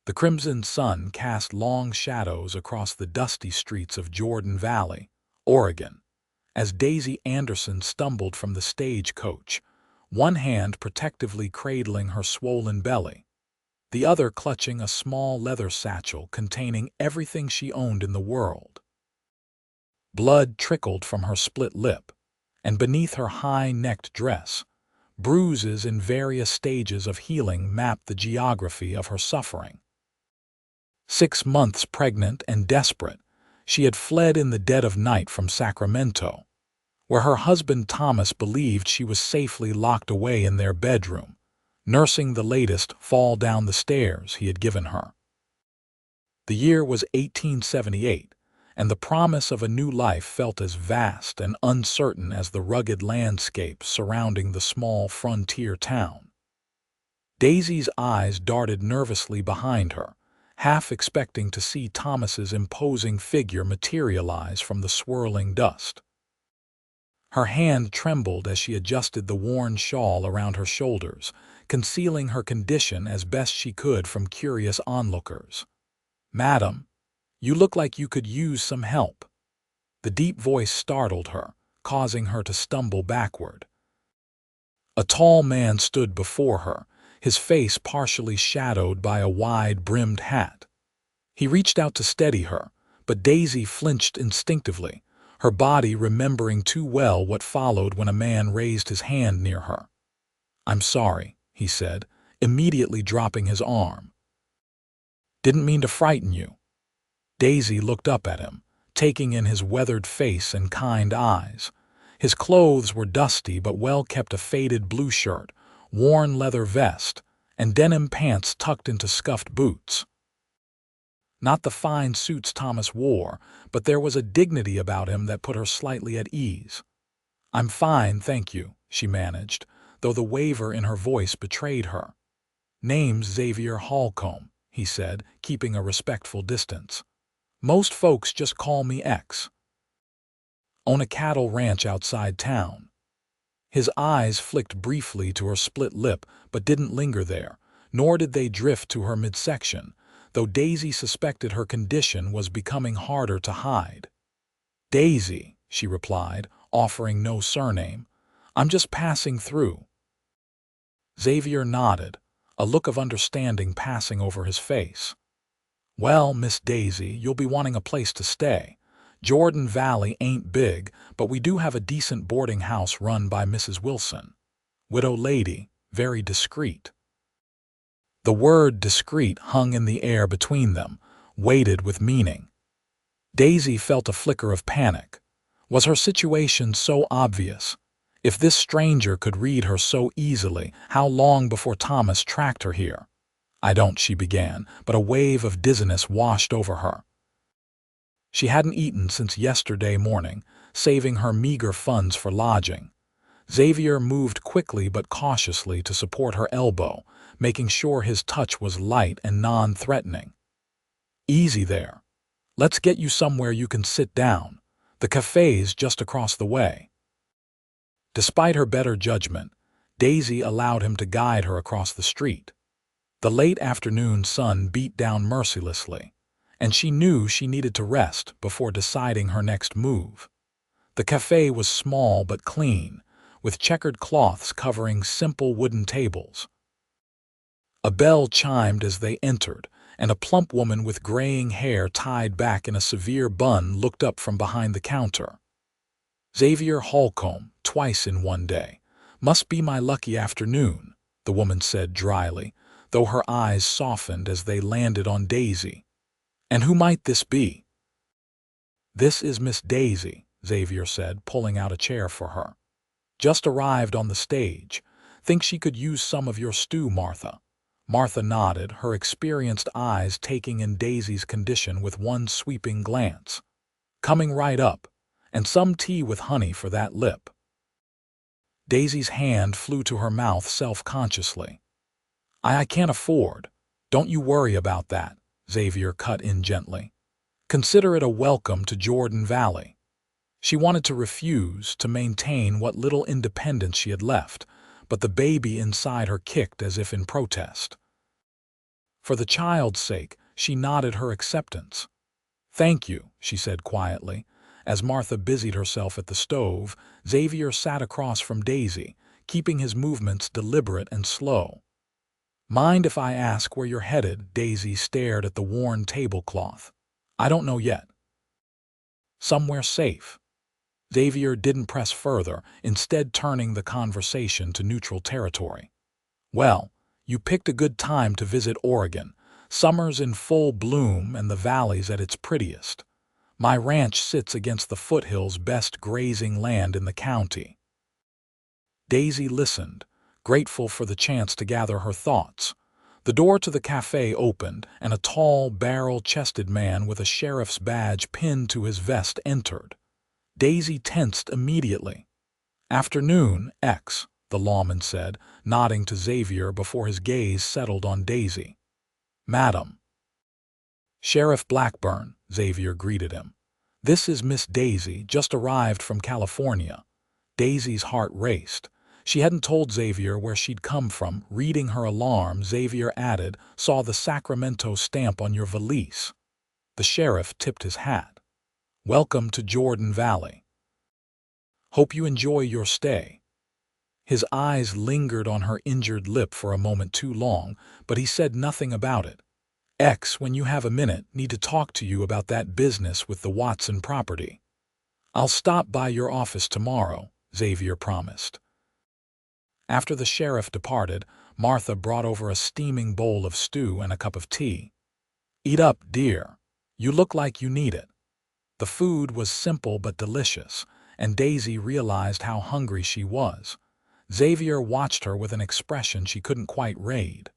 The crimson sun cast long shadows across the dusty streets of Jordan Valley, Oregon, as Daisy Anderson stumbled from the stagecoach, one hand protectively cradling her swollen belly, the other clutching a small leather satchel containing everything she owned in the world. Blood trickled from her split lip, and beneath her high-necked dress, bruises in various stages of healing mapped the geography of her suffering. 6 months pregnant and desperate, she had fled in the dead of night from Sacramento, where her husband Thomas believed she was safely locked away in their bedroom, nursing the latest fall down the stairs he had given her. The year was 1878, and the promise of a new life felt as vast and uncertain as the rugged landscape surrounding the small frontier town. Daisy's eyes darted nervously behind her, half expecting to see Thomas's imposing figure materialize from the swirling dust. Her hand trembled as she adjusted the worn shawl around her shoulders, concealing her condition as best she could from curious onlookers. "Madam, you look like you could use some help." The deep voice startled her, causing her to stumble backward. A tall man stood before her, his face partially shadowed by a wide-brimmed hat. He reached out to steady her, but Daisy flinched instinctively, her body remembering too well what followed when a man raised his hand near her. "I'm sorry," he said, immediately dropping his arm. "Didn't mean to frighten you." Daisy looked up at him, taking in his weathered face and kind eyes. His clothes were dusty but well kept, a faded blue shirt, worn leather vest, and denim pants tucked into scuffed boots. Not the fine suits Thomas wore, but there was a dignity about him that put her slightly at ease. "I'm fine, thank you," she managed, though the waver in her voice betrayed her. "Name's Xavier Holcomb," he said, keeping a respectful distance. "Most folks just call me X. Own a cattle ranch outside town." His eyes flicked briefly to her split lip but didn't linger there, nor did they drift to her midsection, though Daisy suspected her condition was becoming harder to hide. "Daisy," she replied, offering no surname. "I'm just passing through." Xavier nodded, a look of understanding passing over his face. "Well, Miss Daisy, you'll be wanting a place to stay. Jordan Valley ain't big, but we do have a decent boarding house run by Mrs. Wilson. Widow lady, very discreet." The word discreet hung in the air between them, weighted with meaning. Daisy felt a flicker of panic. Was her situation so obvious? If this stranger could read her so easily, how long before Thomas tracked her here? "I don't," she began, but a wave of dizziness washed over her. She hadn't eaten since yesterday morning, saving her meager funds for lodging. Xavier moved quickly but cautiously to support her elbow, making sure his touch was light and non-threatening. "Easy there. Let's get you somewhere you can sit down. The cafe's just across the way." Despite her better judgment, Daisy allowed him to guide her across the street. The late afternoon sun beat down mercilessly, and she knew she needed to rest before deciding her next move. The cafe was small but clean, with checkered cloths covering simple wooden tables. A bell chimed as they entered, and a plump woman with graying hair tied back in a severe bun looked up from behind the counter. "Xavier Holcomb, twice in one day. Must be my lucky afternoon," the woman said dryly, though her eyes softened as they landed on Daisy. "And who might this be?" "This is Miss Daisy," Xavier said, pulling out a chair for her. "Just arrived on the stage. Think she could use some of your stew, Martha." Martha nodded, her experienced eyes taking in Daisy's condition with one sweeping glance. "Coming right up. And some tea with honey for that lip." Daisy's hand flew to her mouth self-consciously. I can't afford." "Don't you worry about that," Xavier cut in gently. "Consider it a welcome to Jordan Valley." She wanted to refuse, to maintain what little independence she had left, but the baby inside her kicked as if in protest. For the child's sake, she nodded her acceptance. "Thank you," she said quietly. As Martha busied herself at the stove, Xavier sat across from Daisy, keeping his movements deliberate and slow. "Mind if I ask where you're headed?" Daisy stared at the worn tablecloth. "I don't know yet." "Somewhere safe." Xavier didn't press further, instead turning the conversation to neutral territory. "Well, you picked a good time to visit Oregon. Summer's in full bloom and the valley's at its prettiest. My ranch sits against the foothills' best grazing land in the county." Daisy listened, grateful for the chance to gather her thoughts. The door to the cafe opened, and a tall, barrel-chested man with a sheriff's badge pinned to his vest entered. Daisy tensed immediately. "Afternoon, X," the lawman said, nodding to Xavier before his gaze settled on Daisy. "Madam." "Sheriff Blackburn," Xavier greeted him. "This is Miss Daisy, just arrived from California." Daisy's heart raced. She hadn't told Xavier where she'd come from. Reading her alarm, Xavier added, "Saw the Sacramento stamp on your valise." The sheriff tipped his hat. "Welcome to Jordan Valley. Hope you enjoy your stay." His eyes lingered on her injured lip for a moment too long, but he said nothing about it. "X, when you have a minute, need to talk to you about that business with the Watson property." "I'll stop by your office tomorrow," Xavier promised. After the sheriff departed, Martha brought over a steaming bowl of stew and a cup of tea. "Eat up, dear. You look like you need it." The food was simple but delicious, and Daisy realized how hungry she was. Xavier watched her with an expression she couldn't quite read.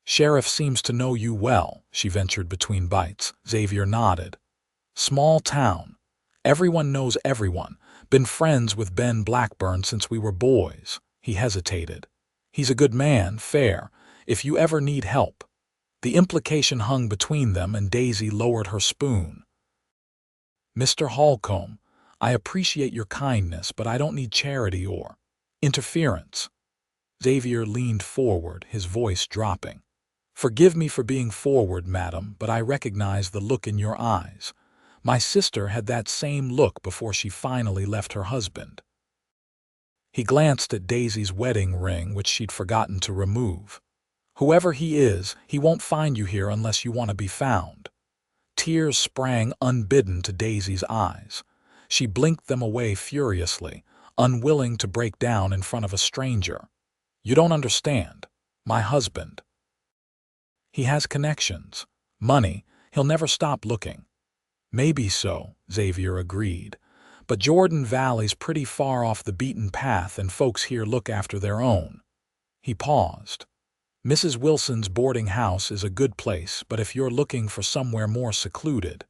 "Sheriff seems to know you well," she ventured between bites. Xavier nodded. "Small town. Everyone knows everyone. Been friends with Ben Blackburn since we were boys." He hesitated. "He's a good man, fair, if you ever need help." The implication hung between them, and Daisy lowered her spoon. "Mr. Holcomb, I appreciate your kindness, but I don't need charity or interference." Xavier leaned forward, his voice dropping. "Forgive me for being forward, madam, but I recognize the look in your eyes. My sister had that same look before she finally left her husband." He glanced at Daisy's wedding ring, which she'd forgotten to remove. "Whoever he is, he won't find you here unless you want to be found." Tears sprang unbidden to Daisy's eyes. She blinked them away furiously, unwilling to break down in front of a stranger. "You don't understand. My husband. He has connections. Money. He'll never stop looking." "Maybe so," Xavier agreed. "But Jordan Valley's pretty far off the beaten path, and folks here look after their own." He paused. "Mrs. Wilson's boarding house is a good place, but if you're looking for somewhere more secluded,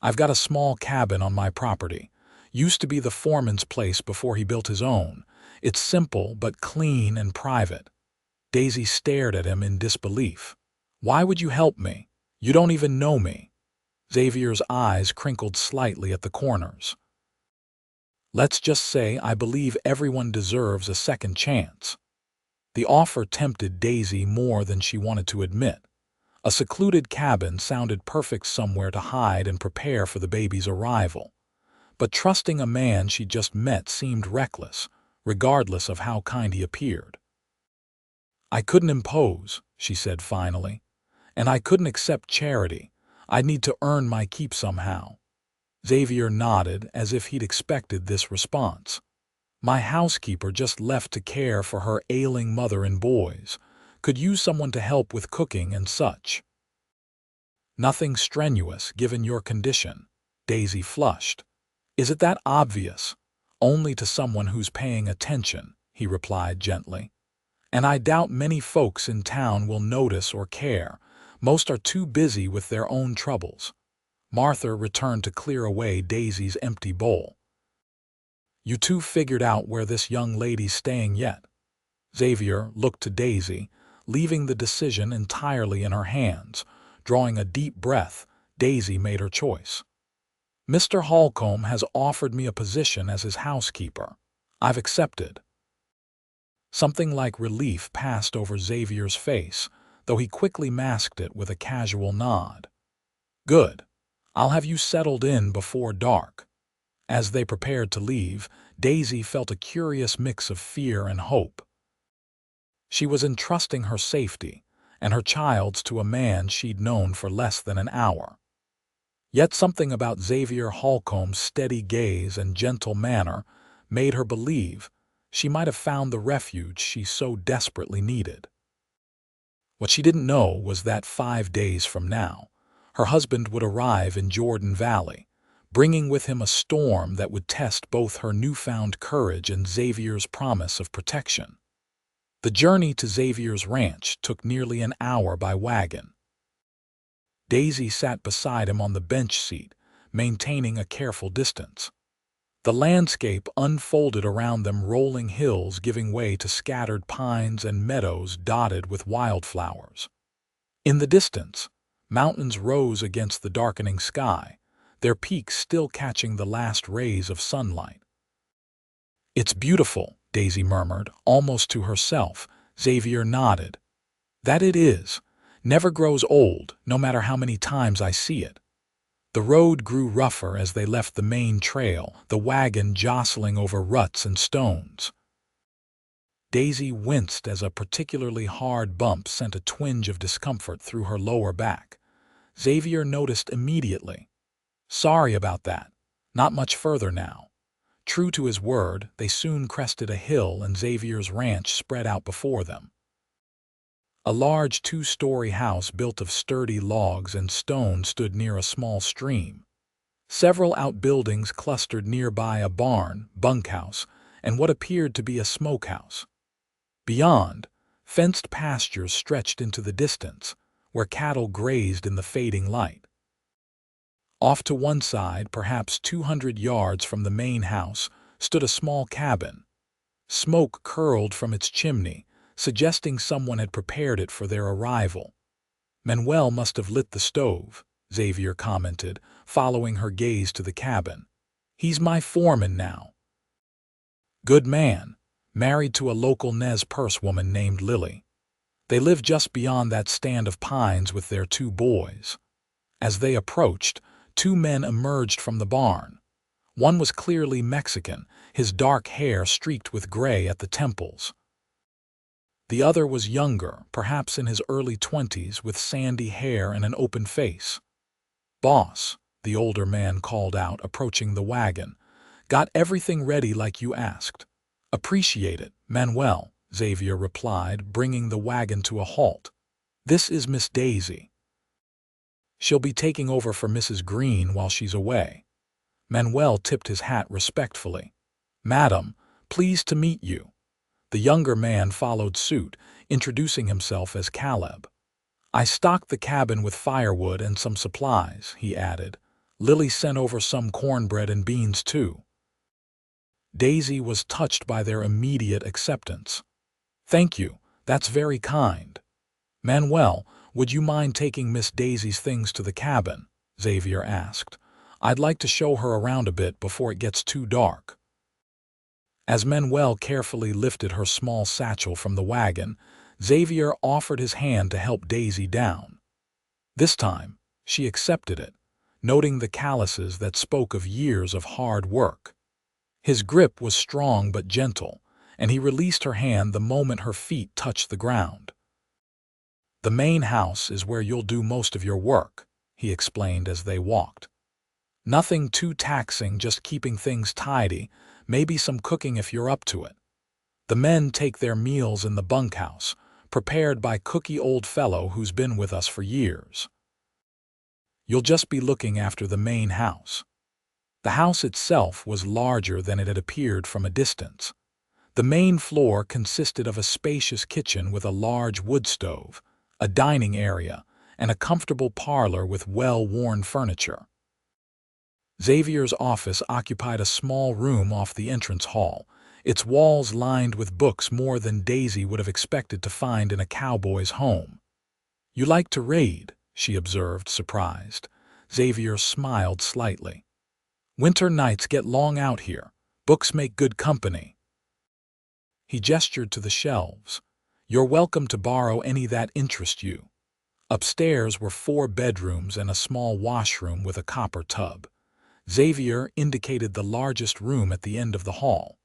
I've got a small cabin on my property. Used to be the foreman's place before he built his own. It's simple but clean and private." Daisy stared at him in disbelief. "Why would you help me? You don't even know me." Xavier's eyes crinkled slightly at the corners. "Let's just say I believe everyone deserves a second chance." The offer tempted Daisy more than she wanted to admit. A secluded cabin sounded perfect, somewhere to hide and prepare for the baby's arrival. But trusting a man she'd just met seemed reckless, regardless of how kind he appeared. "I couldn't impose," she said finally. "And I couldn't accept charity. I'd need to earn my keep somehow." Xavier nodded as if he'd expected this response. "My housekeeper just left to care for her ailing mother and boys. Could use someone to help with cooking and such." "Nothing strenuous, given your condition." Daisy flushed. "Is it that obvious?" "Only to someone who's paying attention," he replied gently. "And I doubt many folks in town will notice or care. Most are too busy with their own troubles." Martha returned to clear away Daisy's empty bowl. "You two figured out where this young lady's staying yet?" Xavier looked to Daisy, leaving the decision entirely in her hands. Drawing a deep breath, Daisy made her choice. "Mr. Holcomb has offered me a position as his housekeeper. I've accepted." Something like relief passed over Xavier's face. though he quickly masked it with a casual nod. "Good. I'll have you settled in before dark." As they prepared to leave, Daisy felt a curious mix of fear and hope. She was entrusting her safety and her child's to a man she'd known for less than an hour. Yet something about Xavier Holcomb's steady gaze and gentle manner made her believe she might have found the refuge she so desperately needed. What she didn't know was that 5 days from now, her husband would arrive in Jordan Valley, bringing with him a storm that would test both her newfound courage and Xavier's promise of protection. The journey to Xavier's ranch took nearly an hour by wagon. Daisy sat beside him on the bench seat, maintaining a careful distance. The landscape unfolded around them, rolling hills giving way to scattered pines and meadows dotted with wildflowers. In the distance, mountains rose against the darkening sky, their peaks still catching the last rays of sunlight. "It's beautiful," Daisy murmured, almost to herself. Xavier nodded. "That it is. Never grows old, no matter how many times I see it." The road grew rougher as they left the main trail, the wagon jostling over ruts and stones. Daisy winced as a particularly hard bump sent a twinge of discomfort through her lower back. Xavier noticed immediately. "Sorry about that. Not much further now." True to his word, they soon crested a hill and Xavier's ranch spread out before them. A large 2-story house built of sturdy logs and stone stood near a small stream. Several outbuildings clustered nearby, a barn, bunkhouse, and what appeared to be a smokehouse. Beyond, fenced pastures stretched into the distance, where cattle grazed in the fading light. Off to one side, perhaps 200 yards from the main house, stood a small cabin. Smoke curled from its chimney, suggesting someone had prepared it for their arrival. "Manuel must have lit the stove," Xavier commented, following her gaze to the cabin. "He's my foreman now." "Good man, married to a local Nez Perce woman named Lily. They live just beyond that stand of pines with their 2 boys." As they approached, 2 men emerged from the barn. One was clearly Mexican, his dark hair streaked with gray at the temples. The other was younger, perhaps in his early 20s, with sandy hair and an open face. "Boss," the older man called out, approaching the wagon. "Got everything ready like you asked." "Appreciate it, Manuel," Xavier replied, bringing the wagon to a halt. "This is Miss Daisy. She'll be taking over for Mrs. Green while she's away." Manuel tipped his hat respectfully. "Madam, pleased to meet you." The younger man followed suit, introducing himself as Caleb. "I stocked the cabin with firewood and some supplies," he added. "Lily sent over some cornbread and beans, too." Daisy was touched by their immediate acceptance. "Thank you, that's very kind. Manuel, would you mind taking Miss Daisy's things to the cabin?" Xavier asked. "I'd like to show her around a bit before it gets too dark." As Manuel carefully lifted her small satchel from the wagon, Xavier offered his hand to help Daisy down. This time, she accepted it, noting the calluses that spoke of years of hard work. His grip was strong but gentle, and he released her hand the moment her feet touched the ground. "The main house is where you'll do most of your work," he explained as they walked. "Nothing too taxing, just keeping things tidy, maybe some cooking if you're up to it. The men take their meals in the bunkhouse, prepared by Cookie old fellow who's been with us for years. You'll just be looking after the main house." The house itself was larger than it had appeared from a distance. The main floor consisted of a spacious kitchen with a large wood stove, a dining area, and a comfortable parlor with well-worn furniture. Xavier's office occupied a small room off the entrance hall, its walls lined with books, more than Daisy would have expected to find in a cowboy's home. "You like to read," she observed, surprised. Xavier smiled slightly. "Winter nights get long out here. Books make good company." He gestured to the shelves. You're welcome to borrow any that interest you. Upstairs were 4 bedrooms and a small washroom with a copper tub. Xavier indicated the largest room at the end of the hall.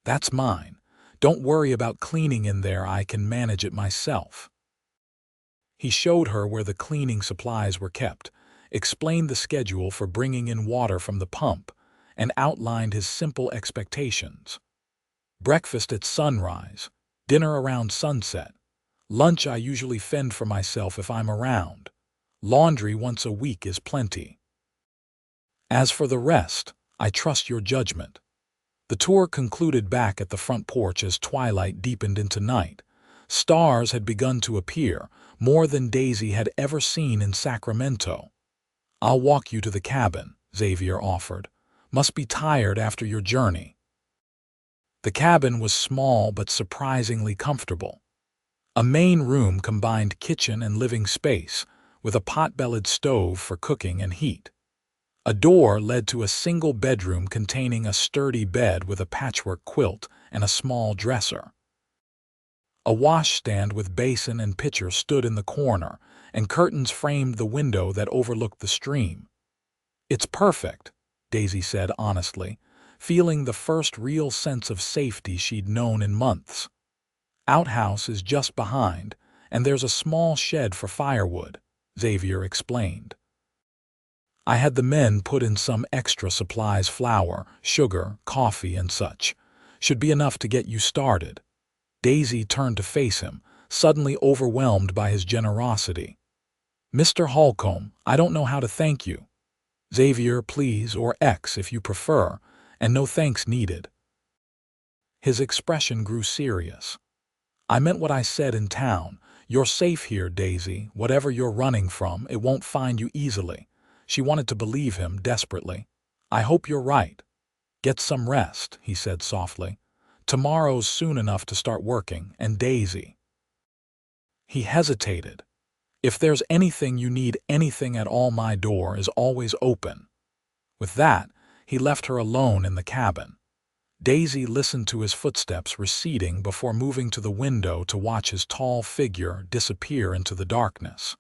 That's mine. Don't worry about cleaning in there, I can manage it myself. He showed her where the cleaning supplies were kept, explained the schedule for bringing in water from the pump, and outlined his simple expectations. Breakfast at sunrise, dinner around sunset. Lunch I usually fend for myself if I'm around. Laundry once a week is plenty. As for the rest, I trust your judgment. The tour concluded back at the front porch as twilight deepened into night. Stars had begun to appear, more than Daisy had ever seen in Sacramento. I'll walk you to the cabin, Xavier offered. Must be tired after your journey. The cabin was small but surprisingly comfortable. A main room combined kitchen and living space, with a pot-bellied stove for cooking and heat. A door led to a single bedroom containing a sturdy bed with a patchwork quilt and a small dresser. A washstand with basin and pitcher stood in the corner, and curtains framed the window that overlooked the stream. It's perfect, Daisy said honestly, feeling the first real sense of safety she'd known in months. Outhouse is just behind, and there's a small shed for firewood, Xavier explained. I had the men put in some extra supplies, flour, sugar, coffee, and such. Should be enough to get you started. Daisy turned to face him, suddenly overwhelmed by his generosity. Mr. Holcomb, I don't know how to thank you. Xavier, please, or X if you prefer, and no thanks needed. His expression grew serious. I meant what I said in town. You're safe here, Daisy. Whatever you're running from, it won't find you easily. She wanted to believe him desperately. I hope you're right. Get some rest, he said softly. Tomorrow's soon enough to start working, and Daisy. He hesitated. If there's anything you need, anything at all, my door is always open. With that, he left her alone in the cabin. Daisy listened to his footsteps receding before moving to the window to watch his tall figure disappear into the darkness.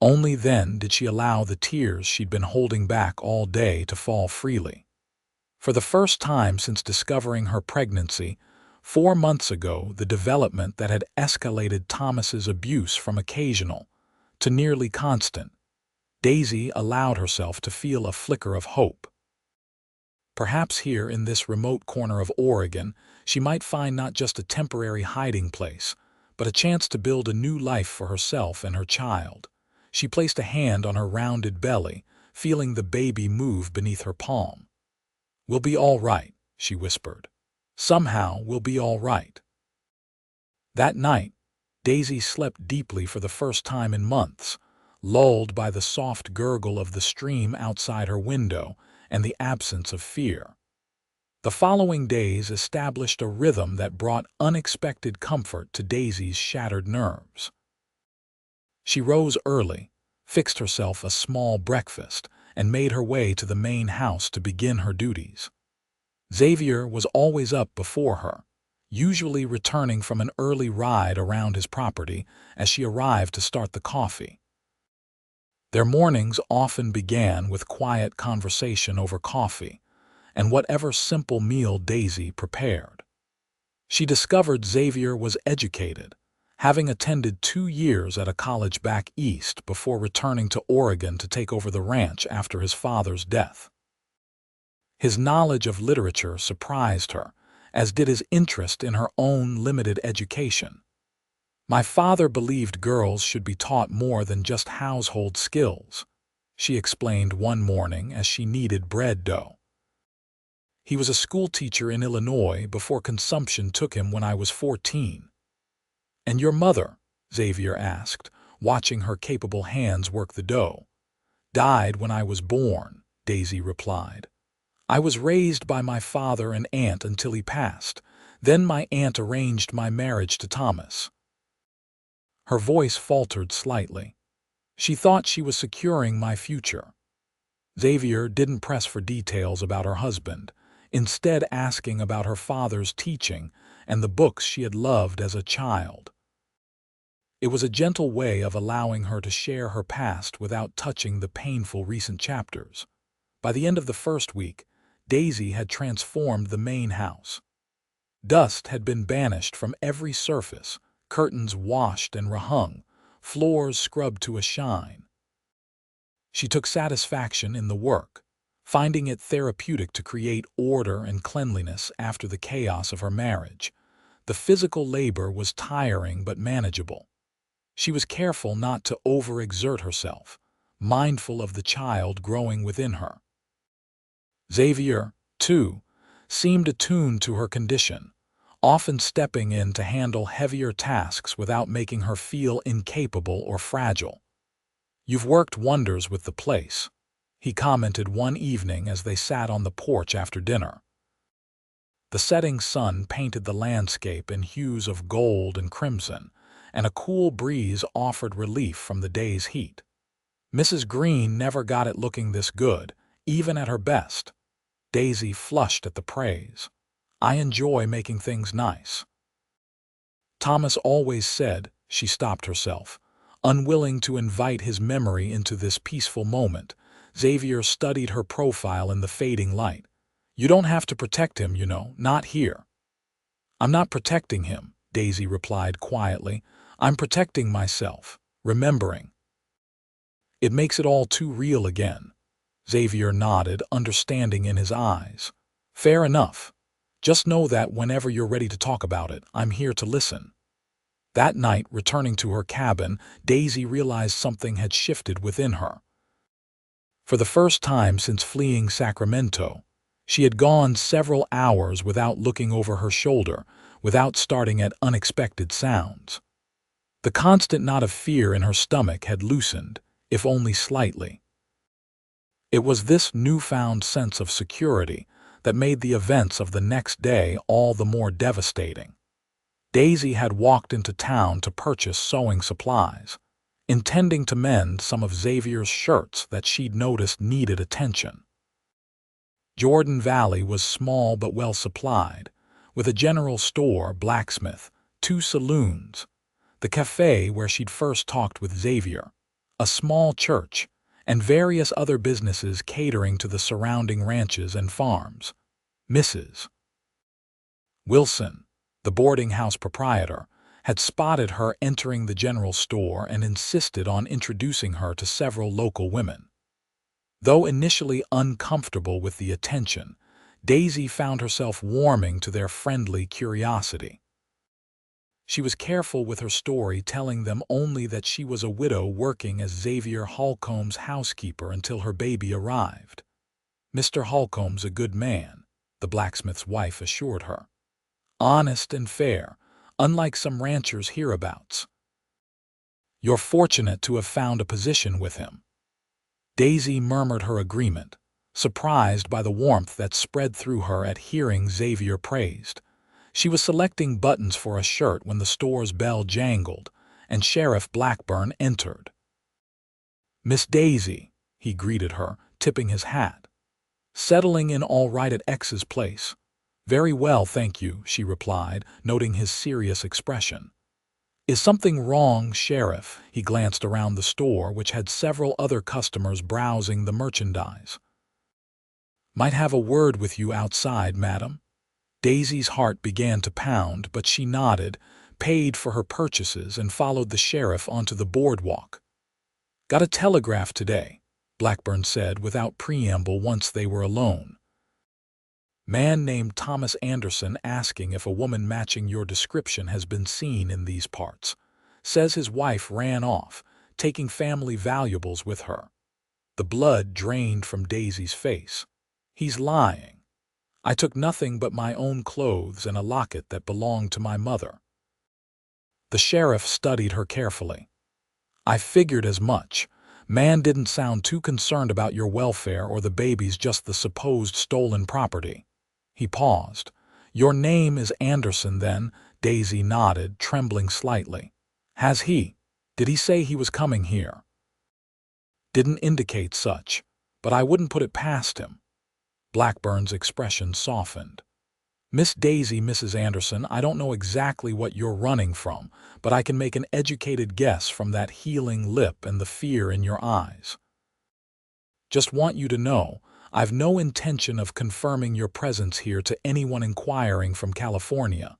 Only then did she allow the tears she'd been holding back all day to fall freely. For the first time since discovering her pregnancy, 4 months ago, the development that had escalated Thomas's abuse from occasional to nearly constant, Daisy allowed herself to feel a flicker of hope. Perhaps here in this remote corner of Oregon, she might find not just a temporary hiding place, but a chance to build a new life for herself and her child. She placed a hand on her rounded belly, feeling the baby move beneath her palm. We'll be all right, she whispered. Somehow we'll be all right. That night, Daisy slept deeply for the first time in months, lulled by the soft gurgle of the stream outside her window and the absence of fear. The following days established a rhythm that brought unexpected comfort to Daisy's shattered nerves. She rose early, fixed herself a small breakfast, and made her way to the main house to begin her duties. Xavier was always up before her, usually returning from an early ride around his property as she arrived to start the coffee. Their mornings often began with quiet conversation over coffee and whatever simple meal Daisy prepared. She discovered Xavier was educated, having attended 2 years at a college back east before returning to Oregon to take over the ranch after his father's death. His knowledge of literature surprised her, as did his interest in her own limited education. My father believed girls should be taught more than just household skills, she explained one morning as she kneaded bread dough. He was a schoolteacher in Illinois before consumption took him when I was 14. And your mother? Xavier asked, watching her capable hands work the dough. Died when I was born, Daisy replied. I was raised by my father and aunt until he passed. Then my aunt arranged my marriage to Thomas. Her voice faltered slightly. She thought she was securing my future. Xavier didn't press for details about her husband, instead asking about her father's teaching and the books she had loved as a child. It was a gentle way of allowing her to share her past without touching the painful recent chapters. By the end of the first week, Daisy had transformed the main house. Dust had been banished from every surface, curtains washed and rehung, floors scrubbed to a shine. She took satisfaction in the work, finding it therapeutic to create order and cleanliness after the chaos of her marriage. The physical labor was tiring but manageable. She was careful not to overexert herself, mindful of the child growing within her. Xavier, too, seemed attuned to her condition, often stepping in to handle heavier tasks without making her feel incapable or fragile. "You've worked wonders with the place," he commented one evening as they sat on the porch after dinner. The setting sun painted the landscape in hues of gold and crimson, and a cool breeze offered relief from the day's heat. Mrs. Green never got it looking this good, even at her best. Daisy flushed at the praise. "I enjoy making things nice." Thomas always said, she stopped herself, unwilling to invite his memory into this peaceful moment. Xavier studied her profile in the fading light. "You don't have to protect him, you know, not here." "I'm not protecting him," Daisy replied quietly. "I'm protecting myself, remembering." "It makes it all too real again." Xavier nodded, understanding in his eyes. "Fair enough. Just know that whenever you're ready to talk about it, I'm here to listen." That night, returning to her cabin, Daisy realized something had shifted within her. For the first time since fleeing Sacramento, she had gone several hours without looking over her shoulder, without starting at unexpected sounds. The constant knot of fear in her stomach had loosened, if only slightly. It was this newfound sense of security that made the events of the next day all the more devastating. Daisy had walked into town to purchase sewing supplies, intending to mend some of Xavier's shirts that she'd noticed needed attention. Jordan Valley was small but well supplied, with a general store, blacksmith, 2 saloons, the cafe where she'd first talked with Xavier, a small church, and various other businesses catering to the surrounding ranches and farms. Mrs. Wilson, the boarding house proprietor, had spotted her entering the general store and insisted on introducing her to several local women. Though initially uncomfortable with the attention, Daisy found herself warming to their friendly curiosity. She was careful with her story, telling them only that she was a widow working as Xavier Holcomb's housekeeper until her baby arrived. "Mr. Holcomb's a good man," the blacksmith's wife assured her. "Honest and fair, unlike some ranchers hereabouts. You're fortunate to have found a position with him." Daisy murmured her agreement, surprised by the warmth that spread through her at hearing Xavier praised. She was selecting buttons for a shirt when the store's bell jangled, and Sheriff Blackburn entered. "Miss Daisy," he greeted her, tipping his hat. "Settling in all right at X's place?" "Very well, thank you," she replied, noting his serious expression. "Is something wrong, Sheriff?" He glanced around the store, which had several other customers browsing the merchandise. "Might have a word with you outside, madam." Daisy's heart began to pound, but she nodded, paid for her purchases, and followed the sheriff onto the boardwalk. "Got a telegraph today," Blackburn said without preamble once they were alone. "Man named Thomas Anderson asking if a woman matching your description has been seen in these parts. Says his wife ran off, taking family valuables with her." The blood drained from Daisy's face. "He's lying. I took nothing but my own clothes and a locket that belonged to my mother." The sheriff studied her carefully. "I figured as much. Man didn't sound too concerned about your welfare or the baby's, just the supposed stolen property." He paused. "Your name is Anderson, then?" Daisy nodded, trembling slightly. "Has he? Did he say he was coming here?" "Didn't indicate such, but I wouldn't put it past him." Blackburn's expression softened. Miss Daisy, Mrs. Anderson, I don't know exactly what you're running from, but I can make an educated guess from that healing lip and the fear in your eyes. Just want you to know, I've no intention of confirming your presence here to anyone inquiring from California.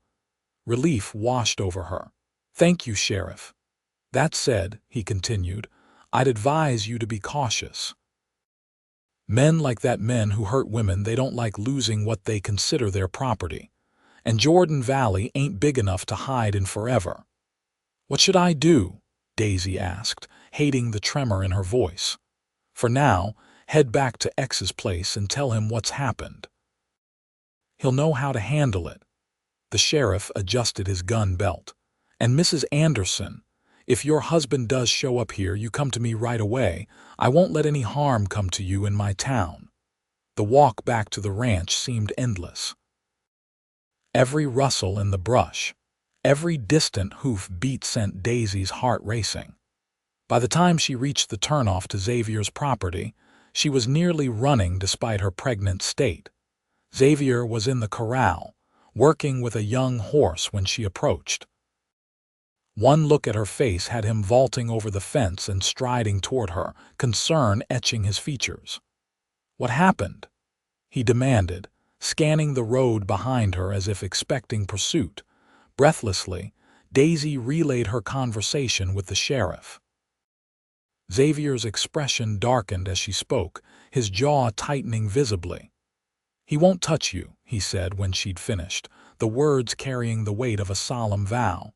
Relief washed over her. Thank you, Sheriff. That said, he continued, I'd advise you to be cautious. Men like that, men who hurt women, they don't like losing what they consider their property. And Jordan Valley ain't big enough to hide in forever. What should I do? Daisy asked, hating the tremor in her voice. For now, head back to X's place and tell him what's happened. He'll know how to handle it. The sheriff adjusted his gun belt. And Mrs. Anderson, if your husband does show up here, you come to me right away. I won't let any harm come to you in my town. The walk back to the ranch seemed endless. Every rustle in the brush, every distant hoof beat sent Daisy's heart racing. By the time she reached the turnoff to Xavier's property, she was nearly running despite her pregnant state. Xavier was in the corral, working with a young horse when she approached. One look at her face had him vaulting over the fence and striding toward her, concern etching his features. What happened? He demanded, scanning the road behind her as if expecting pursuit. Breathlessly, Daisy relayed her conversation with the sheriff. Xavier's expression darkened as she spoke, his jaw tightening visibly. He won't touch you, he said when she'd finished, the words carrying the weight of a solemn vow.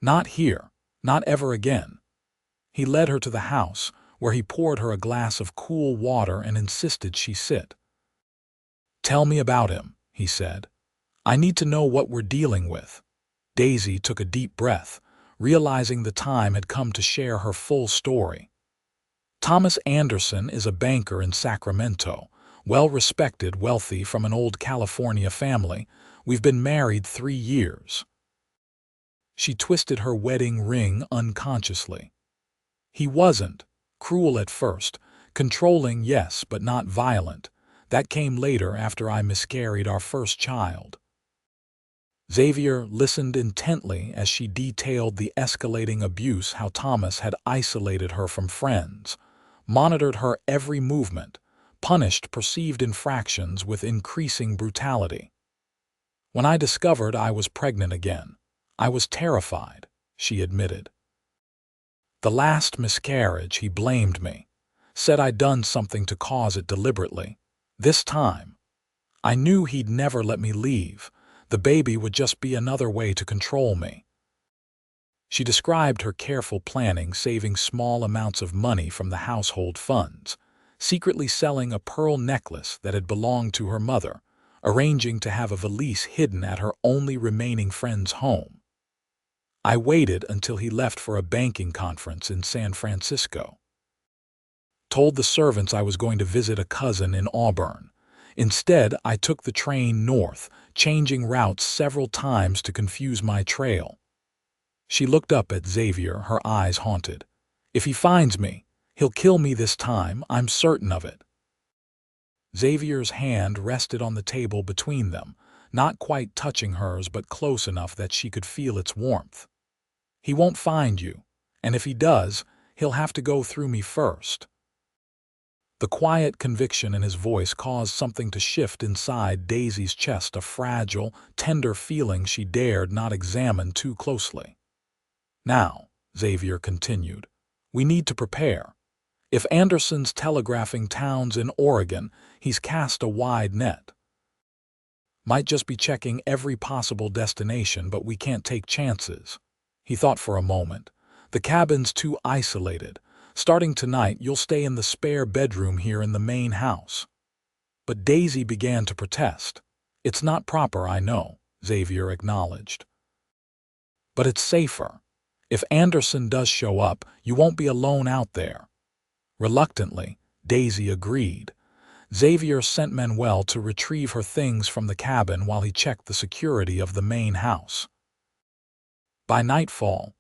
Not here, not ever again. He led her to the house, where he poured her a glass of cool water and insisted she sit. Tell me about him, he said. I need to know what we're dealing with. Daisy took a deep breath, realizing the time had come to share her full story. Thomas Anderson is a banker in Sacramento, well-respected, wealthy, from an old California family. We've been married 3 years. She twisted her wedding ring unconsciously. He wasn't. Cruel at first. Controlling, yes, but not violent. That came later after I miscarried our first child. Xavier listened intently as she detailed the escalating abuse, how Thomas had isolated her from friends, monitored her every movement, punished perceived infractions with increasing brutality. When I discovered I was pregnant again, I was terrified, she admitted. The last miscarriage, he blamed me, said I'd done something to cause it deliberately. This time, I knew he'd never let me leave. The baby would just be another way to control me. She described her careful planning, saving small amounts of money from the household funds, secretly selling a pearl necklace that had belonged to her mother, arranging to have a valise hidden at her only remaining friend's home. I waited until he left for a banking conference in San Francisco. Told the servants I was going to visit a cousin in Auburn. Instead, I took the train north, changing routes several times to confuse my trail. She looked up at Xavier, her eyes haunted. If he finds me, he'll kill me this time, I'm certain of it. Xavier's hand rested on the table between them, not quite touching hers but close enough that she could feel its warmth. He won't find you, and if he does, he'll have to go through me first. The quiet conviction in his voice caused something to shift inside Daisy's chest, a fragile, tender feeling she dared not examine too closely. Now, Xavier continued, we need to prepare. If Anderson's telegraphing towns in Oregon, he's cast a wide net. Might just be checking every possible destination, but we can't take chances. He thought for a moment. The cabin's too isolated. Starting tonight, you'll stay in the spare bedroom here in the main house. But Daisy began to protest. It's not proper, I know, Xavier acknowledged. But it's safer. If Anderson does show up, you won't be alone out there. Reluctantly, Daisy agreed. Xavier sent Manuel to retrieve her things from the cabin while he checked the security of the main house. By nightfall,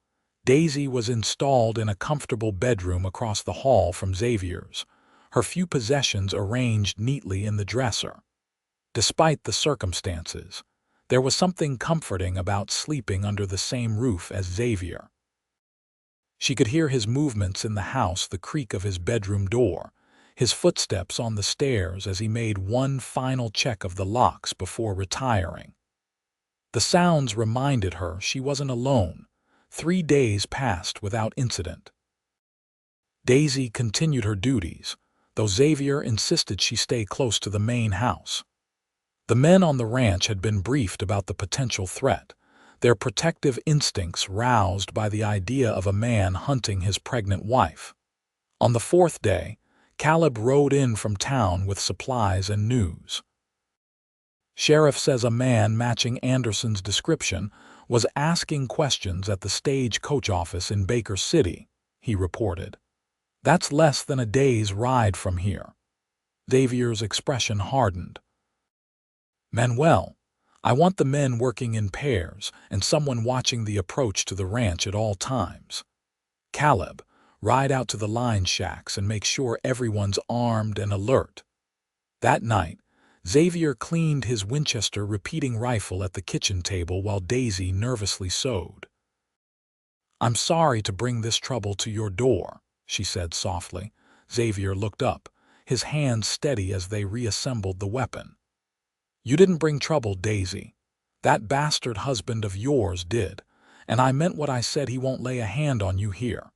Daisy was installed in a comfortable bedroom across the hall from Xavier's, her few possessions arranged neatly in the dresser. Despite the circumstances, There was something comforting about sleeping under the same roof as Xavier. She could hear his movements in the house, the creak of his bedroom door, his footsteps on the stairs as he made one final check of the locks before retiring. The sounds reminded her she wasn't alone. 3 days passed without incident. Daisy continued her duties, though Xavier insisted she stay close to the main house. The men on the ranch had been briefed about the potential threat, their protective instincts roused by the idea of a man hunting his pregnant wife. On the 4th day, Caleb rode in from town with supplies and news. Sheriff says a man matching Anderson's description was asking questions at the stagecoach office in Baker City, he reported. That's less than a day's ride from here. Xavier's expression hardened. Manuel, I want the men working in pairs and someone watching the approach to the ranch at all times. Caleb, ride out to the line shacks and make sure everyone's armed and alert. That night, Xavier cleaned his Winchester repeating rifle at the kitchen table while Daisy nervously sewed. I'm sorry to bring this trouble to your door, she said softly. Xavier looked up, his hands steady as they reassembled the weapon. You didn't bring trouble, Daisy. That bastard husband of yours did, and I meant what I said. He won't lay a hand on you here.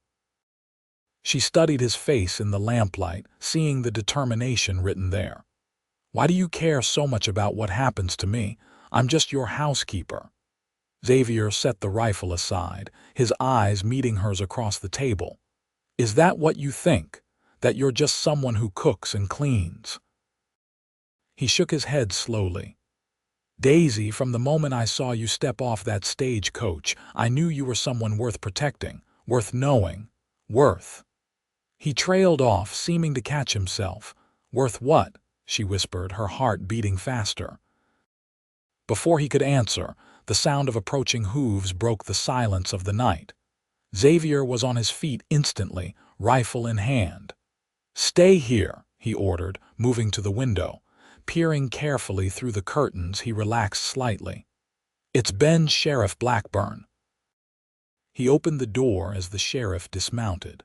She studied his face in the lamplight, seeing the determination written there. Why do you care so much about what happens to me? I'm just your housekeeper. Xavier set the rifle aside, his eyes meeting hers across the table. Is that what you think? That you're just someone who cooks and cleans? He shook his head slowly. Daisy, from the moment I saw you step off that stagecoach, I knew you were someone worth protecting, worth knowing, worth. He trailed off, seeming to catch himself. Worth what? She whispered, her heart beating faster. Before he could answer, the sound of approaching hooves broke the silence of the night. Xavier was on his feet instantly, rifle in hand. Stay here, he ordered, moving to the window. Peering carefully through the curtains, he relaxed slightly. It's Ben Sheriff Blackburn. He opened the door as the sheriff dismounted.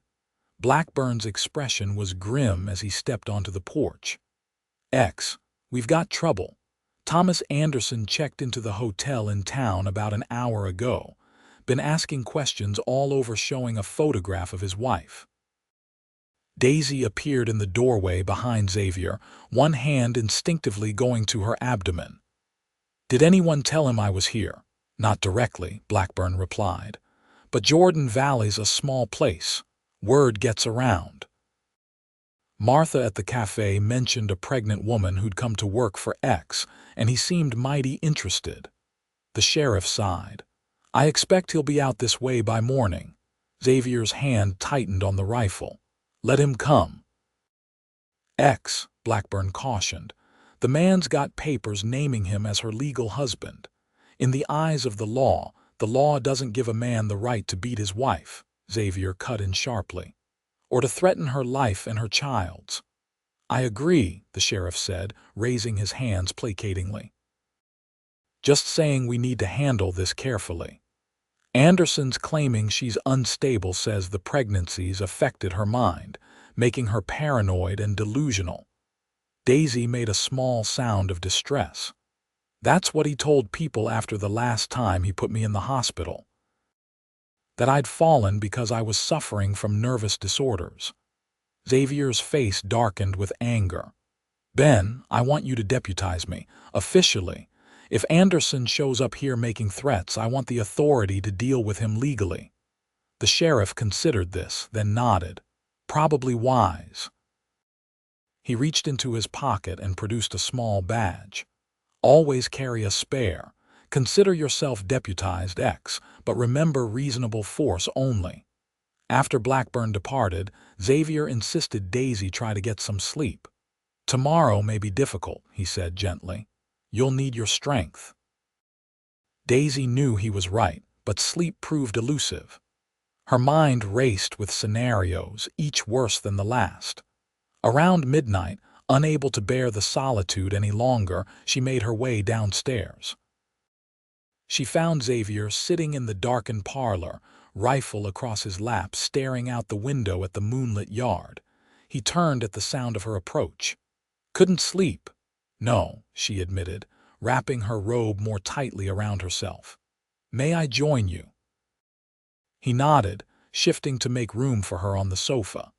Blackburn's expression was grim as he stepped onto the porch. X, we've got trouble. Thomas Anderson checked into the hotel in town about an hour ago. Been asking questions all over, showing a photograph of his wife. Daisy appeared in the doorway behind Xavier, one hand instinctively going to her abdomen. Did anyone tell him I was here? Not directly, Blackburn replied. But Jordan Valley's a small place. Word gets around. Martha at the cafe mentioned a pregnant woman who'd come to work for X, and he seemed mighty interested. The sheriff sighed. I expect he'll be out this way by morning. Xavier's hand tightened on the rifle. Let him come. X, Blackburn cautioned. The man's got papers naming him as her legal husband. In the eyes of the law doesn't give a man the right to beat his wife, Xavier cut in sharply, or to threaten her life and her child's. I agree, the sheriff said, raising his hands placatingly. Just saying we need to handle this carefully. Anderson's claiming she's unstable, says the pregnancies affected her mind, making her paranoid and delusional. Daisy made a small sound of distress. That's what he told people after the last time he put me in the hospital. That I'd fallen because I was suffering from nervous disorders. Xavier's face darkened with anger. Ben, I want you to deputize me, officially. If Anderson shows up here making threats, I want the authority to deal with him legally. The sheriff considered this, then nodded. Probably wise. He reached into his pocket and produced a small badge. Always carry a spare. Consider yourself deputized X, but remember reasonable force only. After Blackburn departed, Xavier insisted Daisy try to get some sleep. Tomorrow may be difficult, he said gently. You'll need your strength. Daisy knew he was right, but sleep proved elusive. Her mind raced with scenarios, each worse than the last. Around midnight, unable to bear the solitude any longer, she made her way downstairs. She found Xavier sitting in the darkened parlor, rifle across his lap, staring out the window at the moonlit yard. He turned at the sound of her approach. "Couldn't sleep." "No," she admitted, wrapping her robe more tightly around herself. "May I join you?" He nodded, shifting to make room for her on the sofa.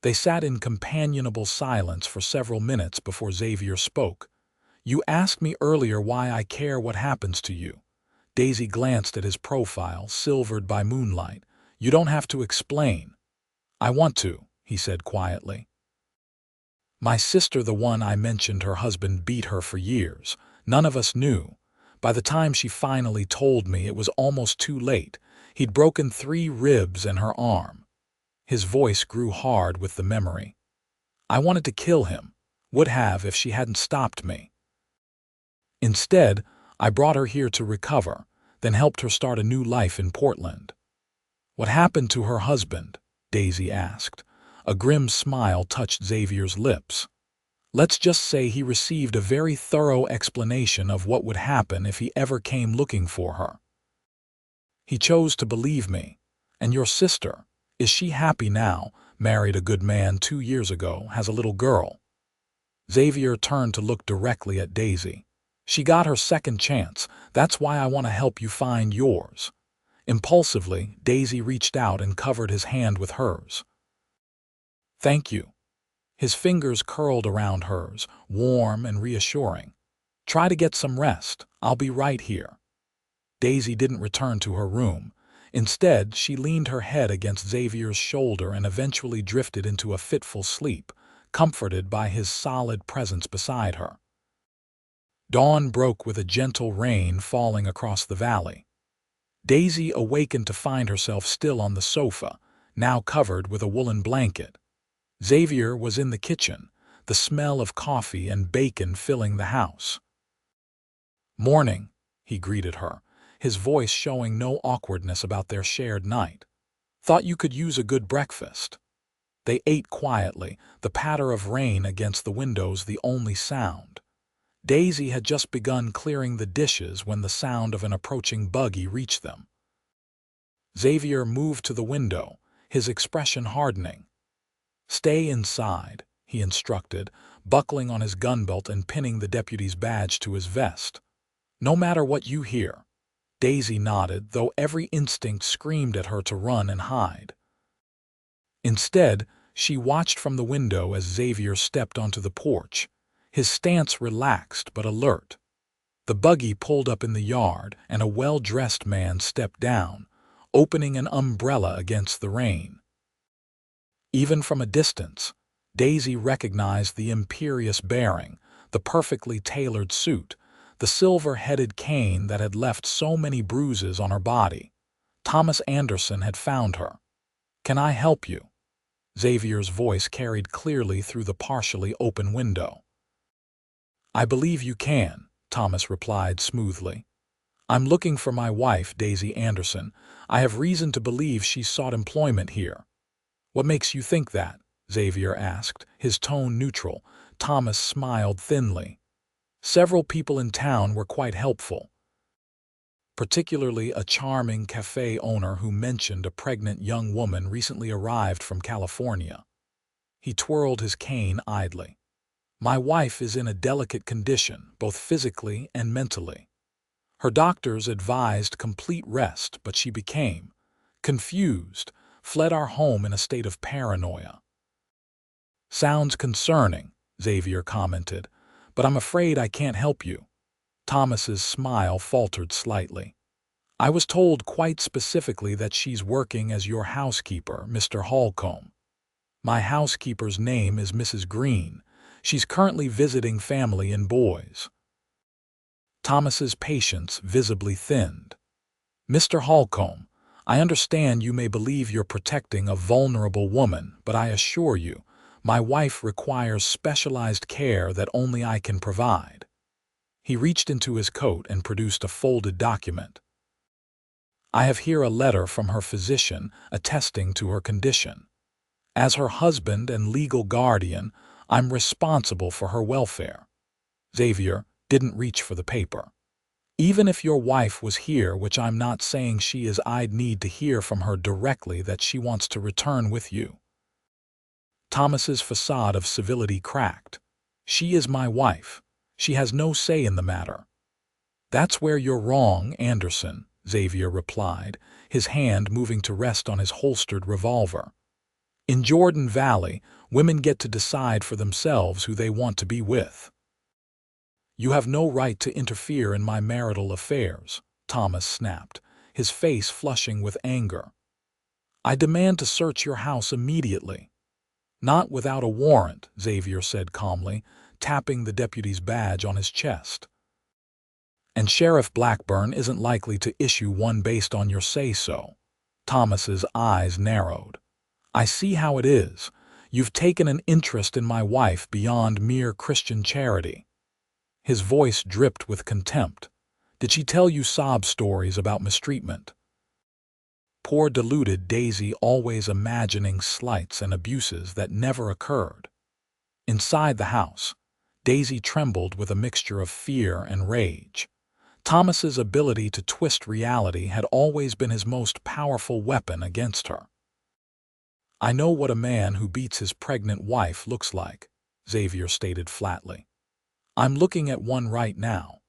They sat in companionable silence for several minutes before Xavier spoke. "You asked me earlier why I care what happens to you." Daisy glanced at his profile, silvered by moonlight. "You don't have to explain." "I want to," he said quietly. "My sister, the one I mentioned her husband beat her for years. None of us knew. By the time she finally told me, it was almost too late. He'd broken 3 ribs and her arm." His voice grew hard with the memory. "I wanted to kill him. Would have if she hadn't stopped me. Instead, I brought her here to recover, then helped her start a new life in Portland." "What happened to her husband?" Daisy asked. A grim smile touched Xavier's lips. "Let's just say he received a very thorough explanation of what would happen if he ever came looking for her. He chose to believe me. And your sister, is she happy now? Married a good man 2 years ago, has a little girl." Xavier turned to look directly at Daisy. "She got her second chance. That's why I want to help you find yours." Impulsively, Daisy reached out and covered his hand with hers. "Thank you." His fingers curled around hers, warm and reassuring. "Try to get some rest. I'll be right here." Daisy didn't return to her room. Instead, she leaned her head against Xavier's shoulder and eventually drifted into a fitful sleep, comforted by his solid presence beside her. Dawn broke with a gentle rain falling across the valley. Daisy awakened to find herself still on the sofa, now covered with a woolen blanket. Xavier was in the kitchen, the smell of coffee and bacon filling the house. "Morning," he greeted her, his voice showing no awkwardness about their shared night. "Thought you could use a good breakfast." They ate quietly, the patter of rain against the windows the only sound. Daisy had just begun clearing the dishes when the sound of an approaching buggy reached them. Xavier moved to the window, his expression hardening. "Stay inside," he instructed, buckling on his gunbelt and pinning the deputy's badge to his vest. "No matter what you hear." Daisy nodded, though every instinct screamed at her to run and hide. Instead, she watched from the window as Xavier stepped onto the porch, his stance relaxed but alert. The buggy pulled up in the yard, and a well-dressed man stepped down, opening an umbrella against the rain. Even from a distance, Daisy recognized the imperious bearing, the perfectly tailored suit, the silver-headed cane that had left so many bruises on her body. Thomas Anderson had found her. "Can I help you?" Xavier's voice carried clearly through the partially open window. "I believe you can," Thomas replied smoothly. "I'm looking for my wife, Daisy Anderson. I have reason to believe she sought employment here." "What makes you think that?" Xavier asked, his tone neutral. Thomas smiled thinly. "Several people in town were quite helpful, particularly a charming cafe owner who mentioned a pregnant young woman recently arrived from California." He twirled his cane idly. "My wife is in a delicate condition, both physically and mentally. Her doctors advised complete rest, but she became confused, fled our home in a state of paranoia." "Sounds concerning," Xavier commented, "but I'm afraid I can't help you." Thomas's smile faltered slightly. "I was told quite specifically that she's working as your housekeeper, Mr. Holcomb." "My housekeeper's name is Mrs. Green. She's currently visiting family in Boise." Thomas's patience visibly thinned. "Mr. Holcomb, I understand you may believe you're protecting a vulnerable woman, but I assure you, my wife requires specialized care that only I can provide." He reached into his coat and produced a folded document. "I have here a letter from her physician attesting to her condition. As her husband and legal guardian, I'm responsible for her welfare." Xavier didn't reach for the paper. Even if your wife was here, which I'm not saying she is, I'd need to hear from her directly that she wants to return with you." Thomas's facade of civility cracked. "She is my wife. She has no say in the matter." "That's where you're wrong, Anderson," Xavier replied, his hand moving to rest on his holstered revolver. "In Jordan Valley, women get to decide for themselves who they want to be with." "You have no right to interfere in my marital affairs," Thomas snapped, his face flushing with anger. "I demand to search your house immediately." "Not without a warrant," Xavier said calmly, tapping the deputy's badge on his chest. "And Sheriff Blackburn isn't likely to issue one based on your say-so." Thomas's eyes narrowed. "I see how it is. You've taken an interest in my wife beyond mere Christian charity." His voice dripped with contempt. "Did she tell you sob stories about mistreatment?" Poor deluded Daisy, always imagining slights and abuses that never occurred. Inside the house, Daisy trembled with a mixture of fear and rage. Thomas's ability to twist reality had always been his most powerful weapon against her. "I know what a man who beats his pregnant wife looks like," Xavier stated flatly. "I'm looking at one right now."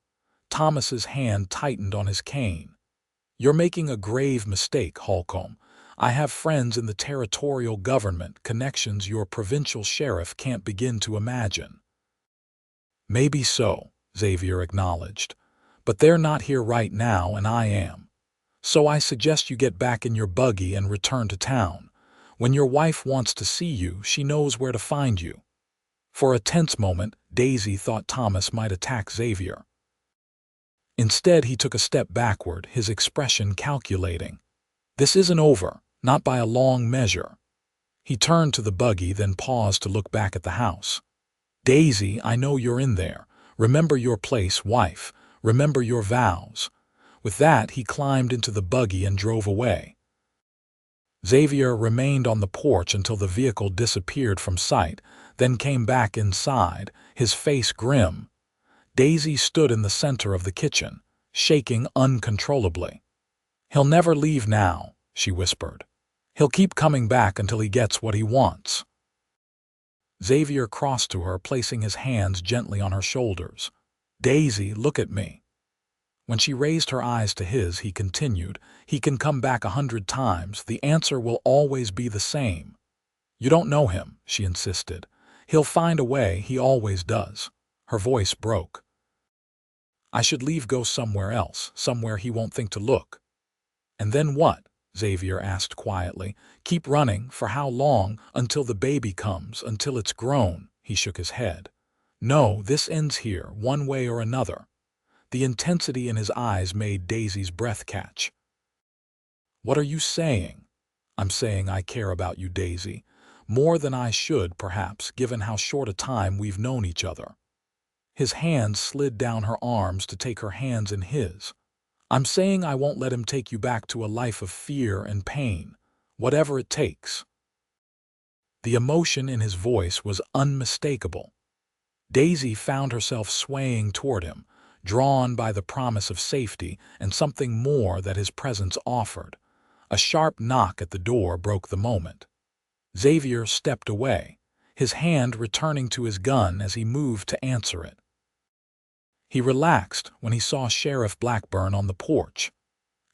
Thomas's hand tightened on his cane. "You're making a grave mistake, Holcomb. I have friends in the territorial government, connections your provincial sheriff can't begin to imagine." "Maybe so," Xavier acknowledged. "But they're not here right now, and I am. So I suggest you get back in your buggy and return to town. When your wife wants to see you, she knows where to find you." For a tense moment, Daisy thought Thomas might attack Xavier. Instead, he took a step backward, his expression calculating. "This isn't over, not by a long measure." He turned to the buggy, then paused to look back at the house. "Daisy, I know you're in there. Remember your place, wife. Remember your vows." With that, he climbed into the buggy and drove away. Xavier remained on the porch until the vehicle disappeared from sight, then came back inside, his face grim. Daisy stood in the center of the kitchen, shaking uncontrollably. "He'll never leave now," she whispered. "He'll keep coming back until he gets what he wants." Xavier crossed to her, placing his hands gently on her shoulders. "Daisy, look at me." When she raised her eyes to his, he continued, "He can come back 100 times. The answer will always be the same." "You don't know him," she insisted. "He'll find a way, he always does." Her voice broke. "I should leave, go somewhere else, somewhere he won't think to look." "And then what?" Xavier asked quietly. "Keep running, for how long? Until the baby comes, until it's grown." He shook his head. "No, this ends here, one way or another." The intensity in his eyes made Daisy's breath catch. "What are you saying?" "I'm saying I care about you, Daisy. More than I should, perhaps, given how short a time we've known each other." His hands slid down her arms to take her hands in his. "I'm saying I won't let him take you back to a life of fear and pain, whatever it takes." The emotion in his voice was unmistakable. Daisy found herself swaying toward him, drawn by the promise of safety and something more that his presence offered. A sharp knock at the door broke the moment. Xavier stepped away, his hand returning to his gun as he moved to answer it. He relaxed when he saw Sheriff Blackburn on the porch.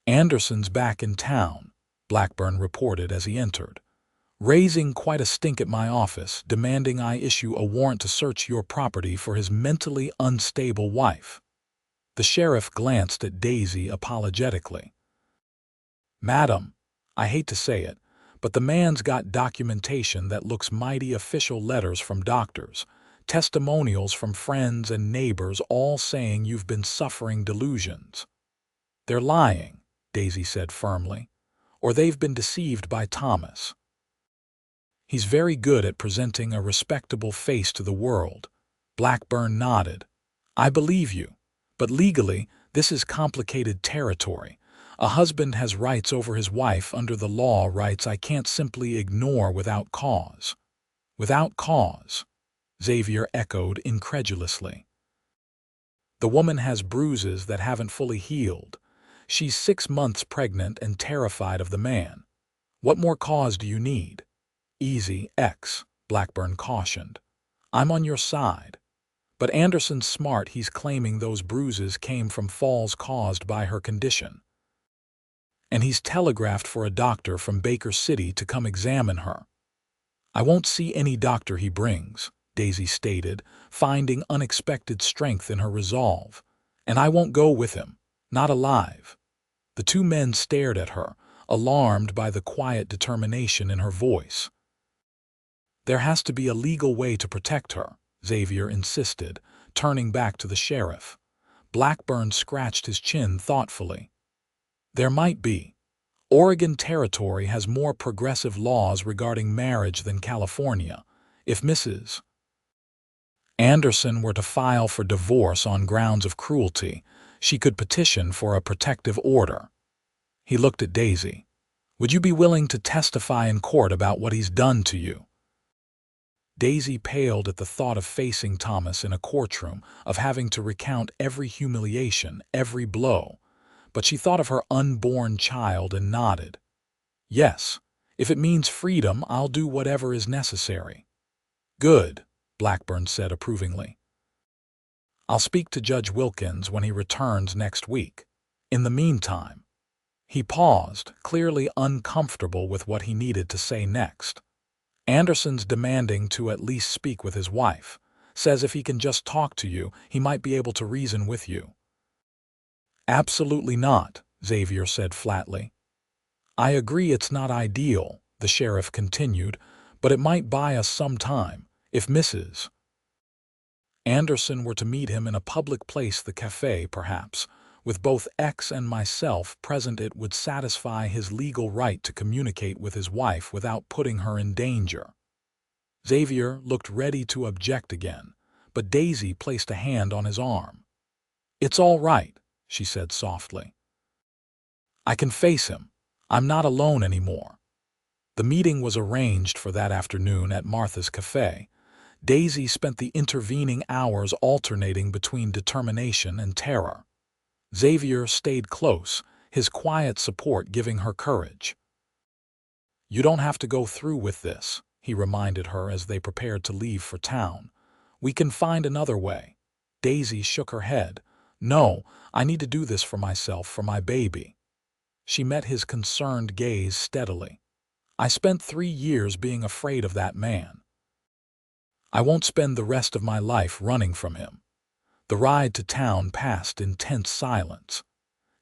"Anderson's back in town," Blackburn reported as he entered, "raising quite a stink at my office, demanding I issue a warrant to search your property for his mentally unstable wife." The sheriff glanced at Daisy apologetically. "Madam, I hate to say it, but the man's got documentation that looks mighty official, letters from doctors, testimonials from friends and neighbors, all saying you've been suffering delusions." "They're lying," Daisy said firmly, "or they've been deceived by Thomas. He's very good at presenting a respectable face to the world." Blackburn nodded. "I believe you. But legally, this is complicated territory. A husband has rights over his wife under the law, rights I can't simply ignore without cause." "Without cause?" Xavier echoed incredulously. The woman has bruises that haven't fully healed. She's 6 months pregnant and terrified of the man. What more cause do you need? Easy, X, Blackburn cautioned. I'm on your side. But Anderson's smart. He's claiming those bruises came from falls caused by her condition. And he's telegraphed for a doctor from Baker City to come examine her. I won't see any doctor he brings, Daisy stated, finding unexpected strength in her resolve. And I won't go with him, not alive. The two men stared at her, alarmed by the quiet determination in her voice. There has to be a legal way to protect her, Xavier insisted, turning back to the sheriff. Blackburn scratched his chin thoughtfully. There might be. Oregon Territory has more progressive laws regarding marriage than California. If Mrs. Anderson were to file for divorce on grounds of cruelty, she could petition for a protective order. He looked at Daisy. Would you be willing to testify in court about what he's done to you? Daisy paled at the thought of facing Thomas in a courtroom, of having to recount every humiliation, every blow. But she thought of her unborn child and nodded. Yes, if it means freedom, I'll do whatever is necessary. Good, Blackburn said approvingly. I'll speak to Judge Wilkins when he returns next week. In the meantime, he paused, clearly uncomfortable with what he needed to say next. Anderson's demanding to at least speak with his wife. Says if he can just talk to you, he might be able to reason with you. Absolutely not, Xavier said flatly. I agree it's not ideal, the sheriff continued, but it might buy us some time, if Mrs. Anderson were to meet him in a public place, the cafe perhaps, with both X and myself present. It would satisfy his legal right to communicate with his wife without putting her in danger. Xavier looked ready to object again, but Daisy placed a hand on his arm. It's all right, she said softly. I can face him. I'm not alone anymore. The meeting was arranged for that afternoon at Martha's Cafe. Daisy spent the intervening hours alternating between determination and terror. Xavier stayed close, his quiet support giving her courage. You don't have to go through with this, he reminded her as they prepared to leave for town. We can find another way. Daisy shook her head. No, I need to do this for myself, for my baby. She met his concerned gaze steadily. I spent 3 years being afraid of that man. I won't spend the rest of my life running from him. The ride to town passed in tense silence.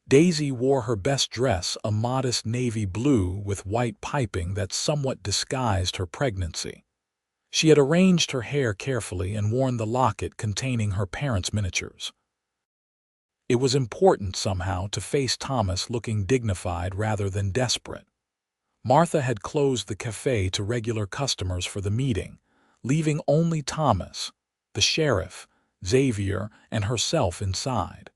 Daisy wore her best dress, a modest navy blue with white piping that somewhat disguised her pregnancy. She had arranged her hair carefully and worn the locket containing her parents' miniatures. It was important somehow to face Thomas looking dignified rather than desperate. Martha had closed the cafe to regular customers for the meeting, leaving only Thomas, the sheriff, Xavier, and herself inside.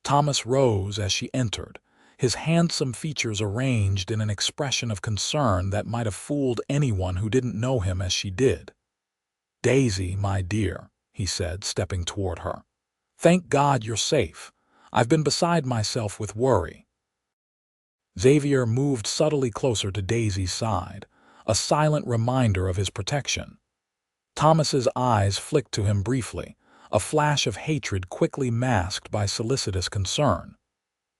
Thomas rose as she entered, his handsome features arranged in an expression of concern that might have fooled anyone who didn't know him as she did. Daisy, my dear, he said, stepping toward her. Thank God you're safe. I've been beside myself with worry. Xavier moved subtly closer to Daisy's side, a silent reminder of his protection. Thomas's eyes flicked to him briefly, a flash of hatred quickly masked by solicitous concern.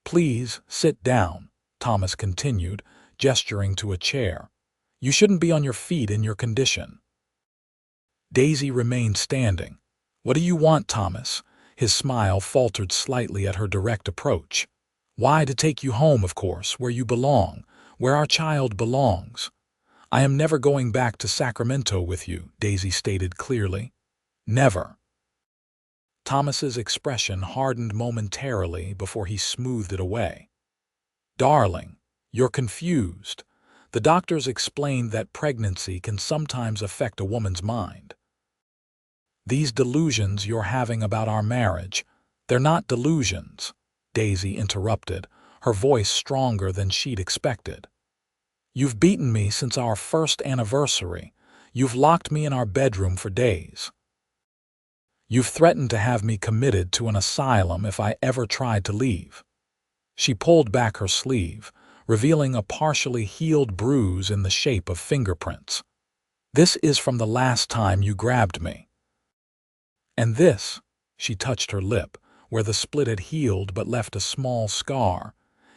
Please, sit down, Thomas continued, gesturing to a chair. You shouldn't be on your feet in your condition. Daisy remained standing. What do you want, Thomas? His smile faltered slightly at her direct approach. Why, to take you home, of course, where you belong, where our child belongs. I am never going back to Sacramento with you, Daisy stated clearly. Never. Thomas's expression hardened momentarily before he smoothed it away. Darling, you're confused. The doctors explained that pregnancy can sometimes affect a woman's mind. These delusions you're having about our marriage, they're not delusions, Daisy interrupted, her voice stronger than she'd expected. You've beaten me since our first anniversary. You've locked me in our bedroom for days. You've threatened to have me committed to an asylum if I ever tried to leave." She pulled back her sleeve, revealing a partially healed bruise in the shape of fingerprints. "This is from the last time you grabbed me. And this," she touched her lip, where the split had healed but left a small scar,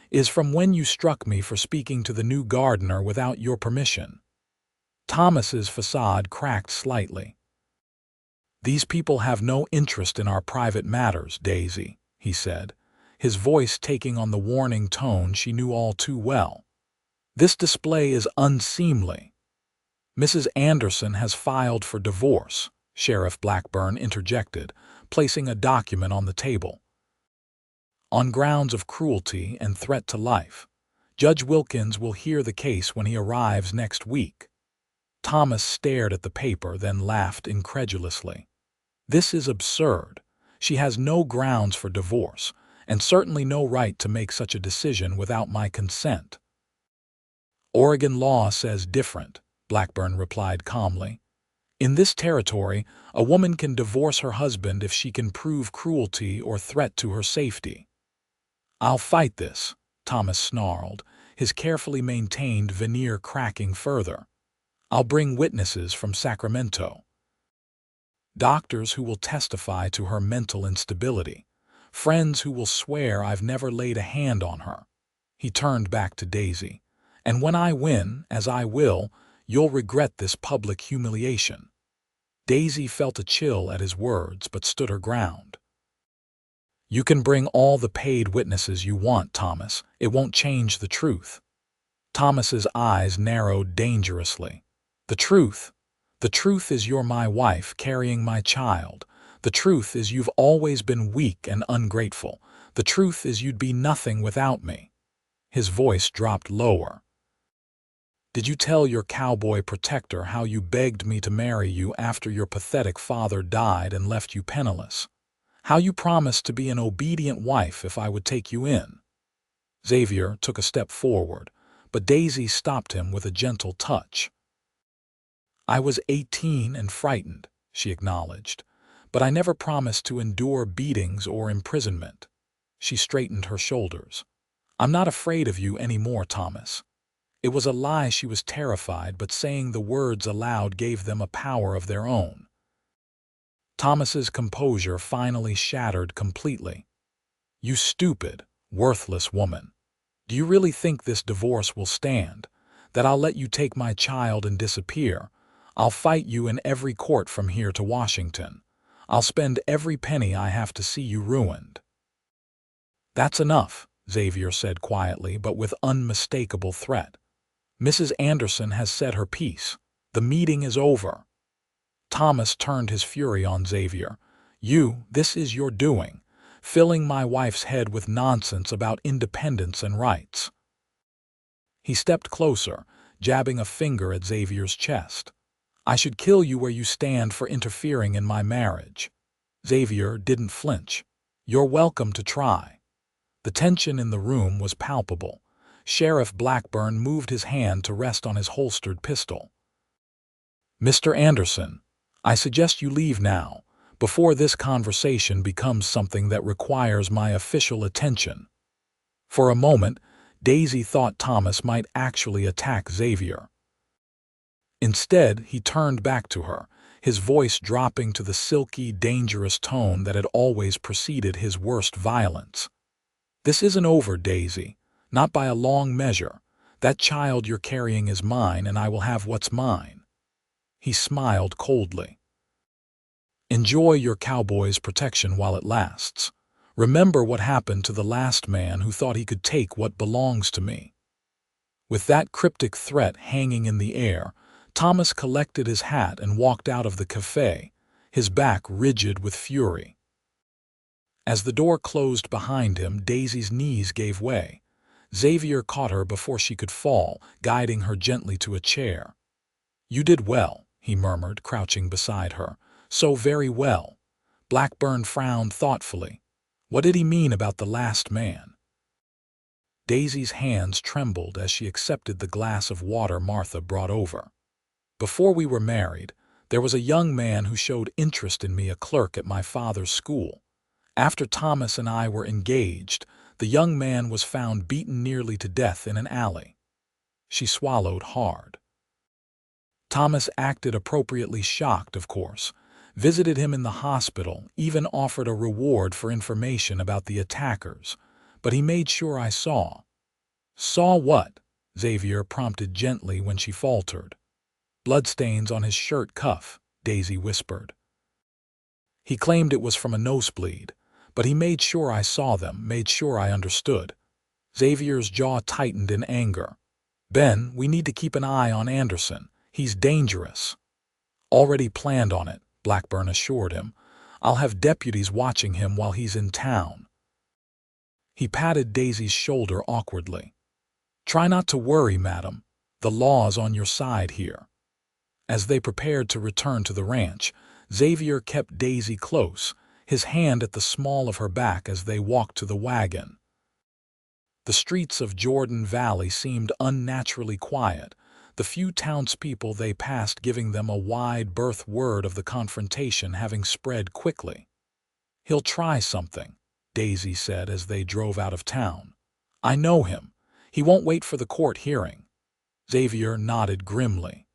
"is from when you struck me for speaking to the new gardener without your permission." Thomas's facade cracked slightly. "These people have no interest in our private matters, Daisy," he said, his voice taking on the warning tone she knew all too well. "This display is unseemly." "Mrs. Anderson has filed for divorce," Sheriff Blackburn interjected, placing a document on the table. "On grounds of cruelty and threat to life. Judge Wilkins will hear the case when he arrives next week." Thomas stared at the paper, then laughed incredulously. "This is absurd. She has no grounds for divorce, and certainly no right to make such a decision without my consent." "Oregon law says different," Blackburn replied calmly. "In this territory, a woman can divorce her husband if she can prove cruelty or threat to her safety." "I'll fight this," Thomas snarled, his carefully maintained veneer cracking further. "I'll bring witnesses from Sacramento. Doctors who will testify to her mental instability. Friends who will swear I've never laid a hand on her." He turned back to Daisy. "And when I win, as I will, you'll regret this public humiliation." Daisy felt a chill at his words but stood her ground. "You can bring all the paid witnesses you want, Thomas. It won't change the truth." Thomas's eyes narrowed dangerously. "The truth? The truth is you're my wife carrying my child. The truth is you've always been weak and ungrateful. The truth is you'd be nothing without me." His voice dropped lower. "Did you tell your cowboy protector how you begged me to marry you after your pathetic father died and left you penniless? How you promised to be an obedient wife if I would take you in?" Xavier took a step forward, but Daisy stopped him with a gentle touch. "I was 18 and frightened," she acknowledged, "but I never promised to endure beatings or imprisonment." She straightened her shoulders. "I'm not afraid of you anymore, Thomas." It was a lie. She was terrified, but saying the words aloud gave them a power of their own. Thomas's composure finally shattered completely. "You stupid, worthless woman. Do you really think this divorce will stand? That I'll let you take my child and disappear? I'll fight you in every court from here to Washington. I'll spend every penny I have to see you ruined." "That's enough," Xavier said quietly but with unmistakable threat. "Mrs. Anderson has said her piece. The meeting is over." Thomas turned his fury on Xavier. This is your doing, filling my wife's head with nonsense about independence and rights." He stepped closer, jabbing a finger at Xavier's chest. "I should kill you where you stand for interfering in my marriage." Xavier didn't flinch. "You're welcome to try." The tension in the room was palpable. Sheriff Blackburn moved his hand to rest on his holstered pistol. "Mr. Anderson, I suggest you leave now, before this conversation becomes something that requires my official attention." For a moment, Daisy thought Thomas might actually attack Xavier. Instead, he turned back to her, his voice dropping to the silky, dangerous tone that had always preceded his worst violence. "This isn't over, Daisy. Not by a long measure. That child you're carrying is mine, and I will have what's mine." He smiled coldly. "Enjoy your cowboy's protection while it lasts. Remember what happened to the last man who thought he could take what belongs to me." With that cryptic threat hanging in the air, Thomas collected his hat and walked out of the cafe, his back rigid with fury. As the door closed behind him, Daisy's knees gave way. Xavier caught her before she could fall, guiding her gently to a chair. "You did well," he murmured, crouching beside her. "So very well." Blackburn frowned thoughtfully. What did he mean about the last man? Daisy's hands trembled as she accepted the glass of water Martha brought over. "Before we were married, There was a young man who showed interest in me, a clerk at my father's school. After Thomas and I were engaged, the young man was found beaten nearly to death in an alley." She swallowed hard. "Thomas acted appropriately shocked, of course, visited him in the hospital, even offered a reward for information about the attackers, but he made sure I saw." "Saw what?" Xavier prompted gently when she faltered. "Bloodstains on his shirt cuff," Daisy whispered. "He claimed it was from a nosebleed, but he made sure I saw them, made sure I understood." Xavier's jaw tightened in anger. "Ben, we need to keep an eye on Anderson. He's dangerous." "Already planned on it," Blackburn assured him. "I'll have deputies watching him while he's in town." He patted Daisy's shoulder awkwardly. "Try not to worry, madam. The law's on your side here." As they prepared to return to the ranch, Xavier kept Daisy close, his hand at the small of her back as they walked to the wagon. The streets of Jordan Valley seemed unnaturally quiet, the few townspeople they passed giving them a wide berth word of the confrontation having spread quickly. "He'll try something," Daisy said as they drove out of town. "I know him. He won't wait for the court hearing." Xavier nodded grimly.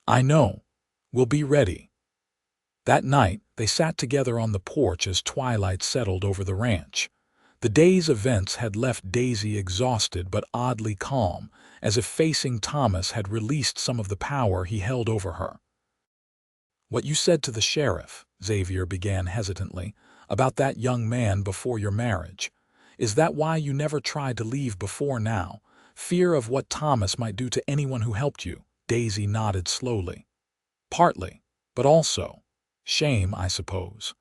"I know. We'll be ready." That night, they sat together on the porch as twilight settled over the ranch. The day's events had left Daisy exhausted but oddly calm, as if facing Thomas had released some of the power he held over her. "What you said to the sheriff," Xavier began hesitantly, "about that young man before your marriage. Is that why you never tried to leave before now? Fear of what Thomas might do to anyone who helped you?" Daisy nodded slowly. "Partly, but also shame, I suppose.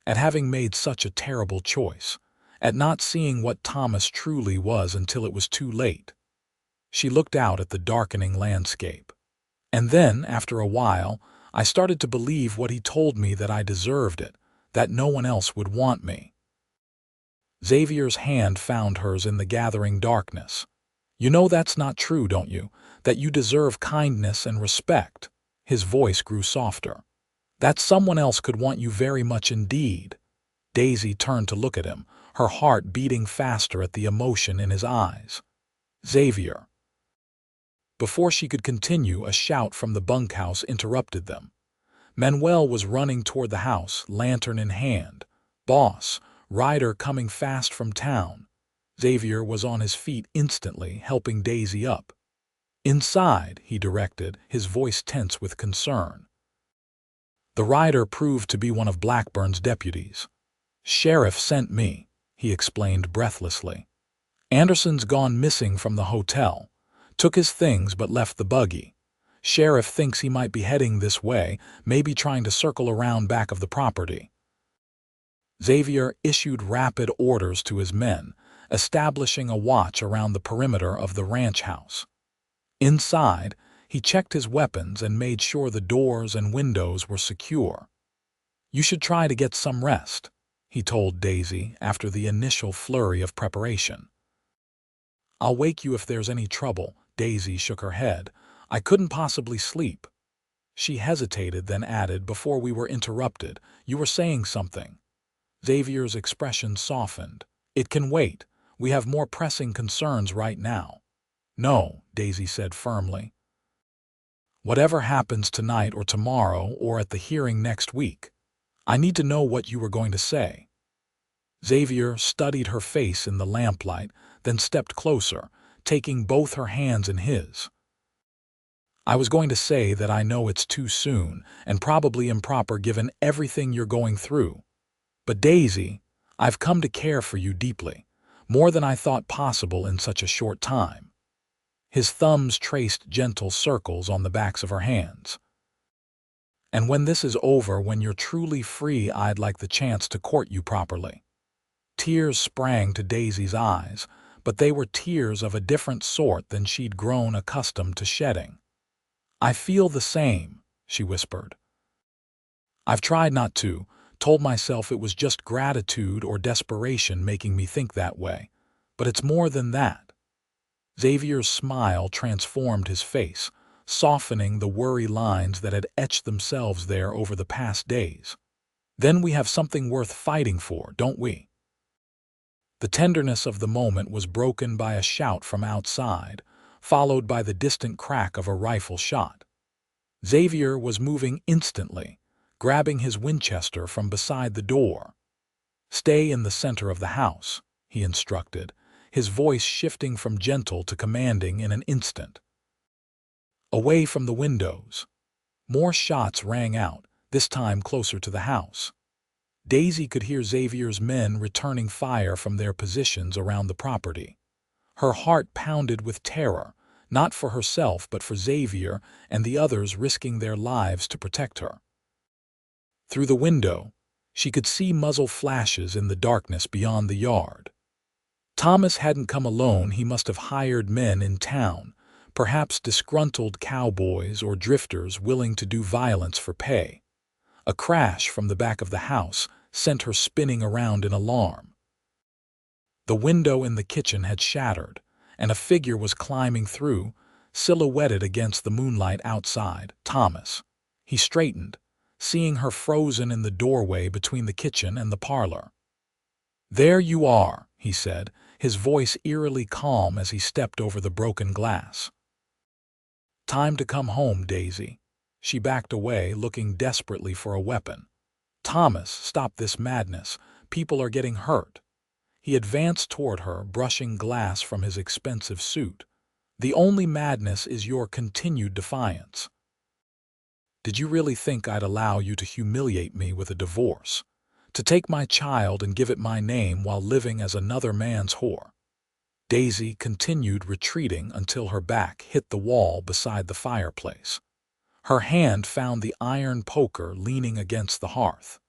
At having made such a terrible choice, at not seeing what Thomas truly was until it was too late." She looked out at the darkening landscape. "And then, after a while, I started to believe what he told me, that I deserved it, that no one else would want me." Xavier's hand found hers in the gathering darkness. "You know that's not true, don't you? That you deserve kindness and respect." His voice grew softer. "That someone else could want you very much indeed." Daisy turned to look at him, her heart beating faster at the emotion in his eyes. "Xavier." Before she could continue, a shout from the bunkhouse interrupted them. Manuel was running toward the house, lantern in hand. "Boss, Ryder coming fast from town." Xavier was on his feet instantly, helping Daisy up. "Inside," he directed, his voice tense with concern. The rider proved to be one of Blackburn's deputies. "Sheriff sent me," he explained breathlessly. "Anderson's gone missing from the hotel. Took his things but left the buggy. Sheriff thinks he might be heading this way, maybe trying to circle around back of the property." Xavier issued rapid orders to his men, establishing a watch around the perimeter of the ranch house. Inside, he checked his weapons and made sure the doors and windows were secure. "You should try to get some rest," he told Daisy after the initial flurry of preparation. "I'll wake you if there's any trouble." Daisy shook her head. "I couldn't possibly sleep." She hesitated, then added, "Before we were interrupted, you were saying something." Xavier's expression softened. "It can wait. We have more pressing concerns right now." "No," Daisy said firmly. "Whatever happens tonight or tomorrow or at the hearing next week, I need to know what you were going to say." Xavier studied her face in the lamplight, then stepped closer, taking both her hands in his. "I was going to say that I know it's too soon and probably improper given everything you're going through. But Daisy, I've come to care for you deeply, more than I thought possible in such a short time." His thumbs traced gentle circles on the backs of her hands. "And when this is over, when you're truly free, I'd like the chance to court you properly." Tears sprang to Daisy's eyes, but they were tears of a different sort than she'd grown accustomed to shedding. "I feel the same," she whispered. "I've tried not to, told myself it was just gratitude or desperation making me think that way, but it's more than that." Xavier's smile transformed his face, softening the worry lines that had etched themselves there over the past days. "Then we have something worth fighting for, don't we?" The tenderness of the moment was broken by a shout from outside, followed by the distant crack of a rifle shot. Xavier was moving instantly, grabbing his Winchester from beside the door. "Stay in the center of the house," he instructed, his voice shifting from gentle to commanding in an instant. "Away from the windows." More shots rang out, this time closer to the house. Daisy could hear Xavier's men returning fire from their positions around the property. Her heart pounded with terror, not for herself but for Xavier and the others risking their lives to protect her. Through the window, she could see muzzle flashes in the darkness beyond the yard. Thomas hadn't come alone. He must have hired men in town, perhaps disgruntled cowboys or drifters willing to do violence for pay. A crash from the back of the house sent her spinning around in alarm. The window in the kitchen had shattered, and a figure was climbing through, silhouetted against the moonlight outside. Thomas. He straightened, seeing her frozen in the doorway between the kitchen and the parlor. "There you are," he said, his voice eerily calm as he stepped over the broken glass. "Time to come home, Daisy." She backed away, looking desperately for a weapon. "Thomas, stop this madness. People are getting hurt." He advanced toward her, brushing glass from his expensive suit. "The only madness is your continued defiance. Did you really think I'd allow you to humiliate me with a divorce? To take my child and give it my name while living as another man's whore?" Daisy continued retreating until her back hit the wall beside the fireplace. Her hand found the iron poker leaning against the hearth.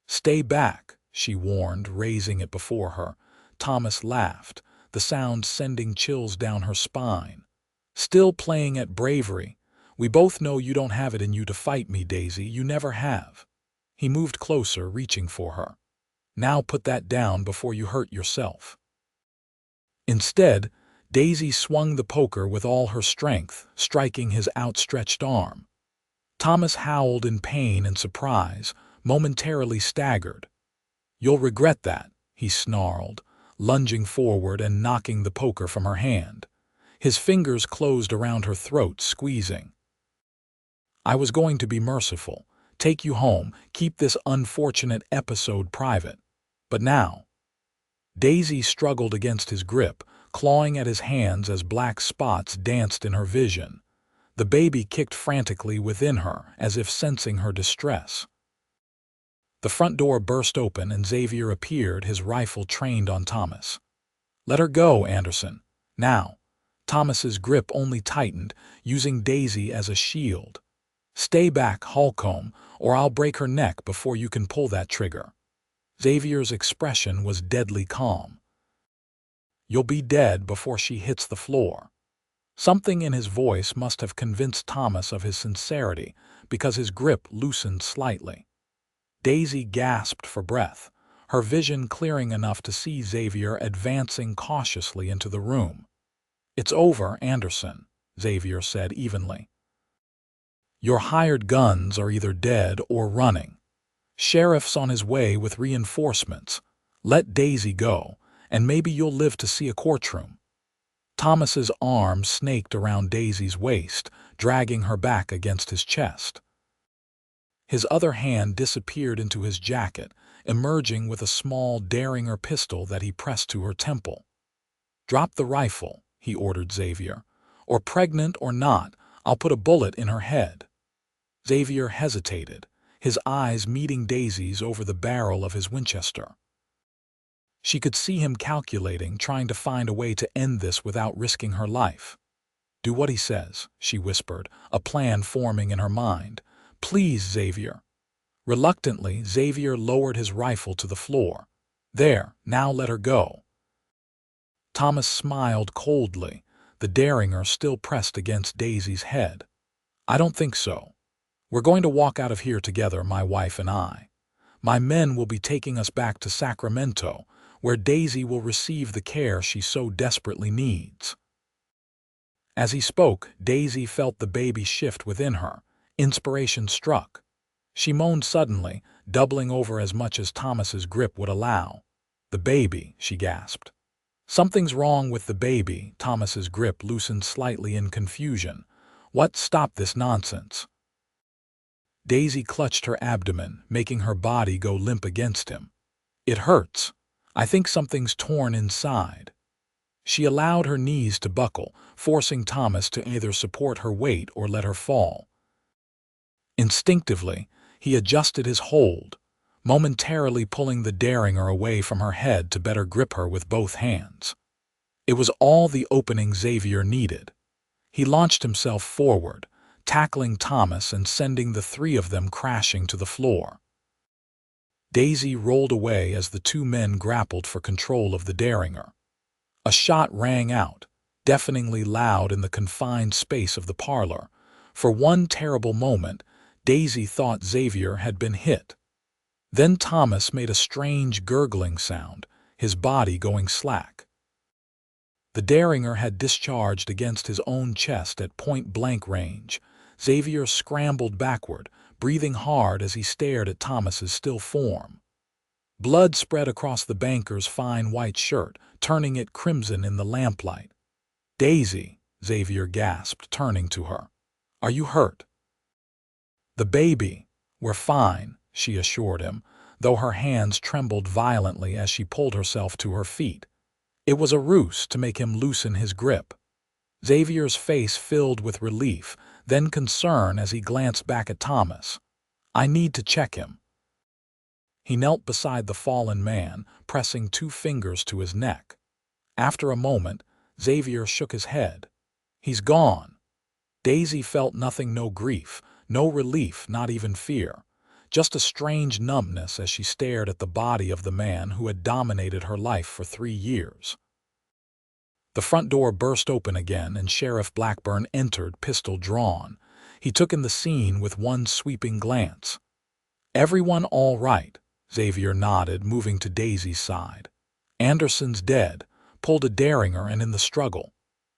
"Stay back," she warned, raising it before her. Thomas laughed, the sound sending chills down her spine. "Still playing at bravery? We both know you don't have it in you to fight me, Daisy. You never have." He moved closer, reaching for her. "Now put that down before you hurt yourself." Instead, Daisy swung the poker with all her strength, striking his outstretched arm. Thomas howled in pain and surprise, momentarily staggered. "You'll regret that," he snarled, lunging forward and knocking the poker from her hand. His fingers closed around her throat, squeezing. "I was going to be merciful, take you home, keep this unfortunate episode private. But now—" Daisy struggled against his grip, clawing at his hands as black spots danced in her vision. The baby kicked frantically within her, as if sensing her distress. The front door burst open and Xavier appeared, his rifle trained on Thomas. "Let her go, Anderson. Now." Thomas's grip only tightened, using Daisy as a shield. "Stay back, Holcomb, or I'll break her neck before you can pull that trigger." Xavier's expression was deadly calm. "You'll be dead before she hits the floor." Something in his voice must have convinced Thomas of his sincerity, because his grip loosened slightly. Daisy gasped for breath, her vision clearing enough to see Xavier advancing cautiously into the room. "It's over, Anderson," Xavier said evenly. "Your hired guns are either dead or running. Sheriff's on his way with reinforcements. Let Daisy go, and maybe you'll live to see a courtroom." Thomas's arm snaked around Daisy's waist, dragging her back against his chest. His other hand disappeared into his jacket, emerging with a small Derringer pistol that he pressed to her temple. "Drop the rifle," he ordered Xavier. "Or pregnant or not, I'll put a bullet in her head." Xavier hesitated, his eyes meeting Daisy's over the barrel of his Winchester. She could see him calculating, trying to find a way to end this without risking her life. "Do what he says," she whispered, a plan forming in her mind. "Please, Xavier." Reluctantly, Xavier lowered his rifle to the floor. "There, now let her go." Thomas smiled coldly, the Derringer still pressed against Daisy's head. "I don't think so. We're going to walk out of here together, my wife and I. My men will be taking us back to Sacramento, where Daisy will receive the care she so desperately needs." As he spoke, Daisy felt the baby shift within her. Inspiration struck. She moaned suddenly, doubling over as much as Thomas's grip would allow. "The baby," she gasped. "Something's wrong with the baby." Thomas's grip loosened slightly in confusion. "What? Stop this nonsense." Daisy clutched her abdomen, making her body go limp against him. "It hurts. I think something's torn inside." She allowed her knees to buckle, forcing Thomas to either support her weight or let her fall. Instinctively, he adjusted his hold, momentarily pulling the derringer away from her head to better grip her with both hands. It was all the opening Xavier needed. He launched himself forward, tackling Thomas and sending the three of them crashing to the floor. Daisy rolled away as the two men grappled for control of the derringer. A shot rang out, deafeningly loud in the confined space of the parlor. For one terrible moment, Daisy thought Xavier had been hit. Then Thomas made a strange gurgling sound, his body going slack. The derringer had discharged against his own chest at point-blank range. Xavier scrambled backward, breathing hard as he stared at Thomas's still form. Blood spread across the banker's fine white shirt, turning it crimson in the lamplight. "Daisy," Xavier gasped, turning to her. "Are you hurt?" "The baby. We're fine," she assured him, though her hands trembled violently as she pulled herself to her feet. It was a ruse to make him loosen his grip. Xavier's face filled with relief, then concern as he glanced back at Thomas. "I need to check him." He knelt beside the fallen man, pressing 2 fingers to his neck. After a moment, Xavier shook his head. "He's gone." Daisy felt nothing, no grief, no relief, not even fear. Just a strange numbness as she stared at the body of the man who had dominated her life for 3 years. The front door burst open again and Sheriff Blackburn entered, pistol drawn. He took in the scene with one sweeping glance. "Everyone all right?" Xavier nodded, moving to Daisy's side. "Anderson's dead, pulled a derringer and in the struggle."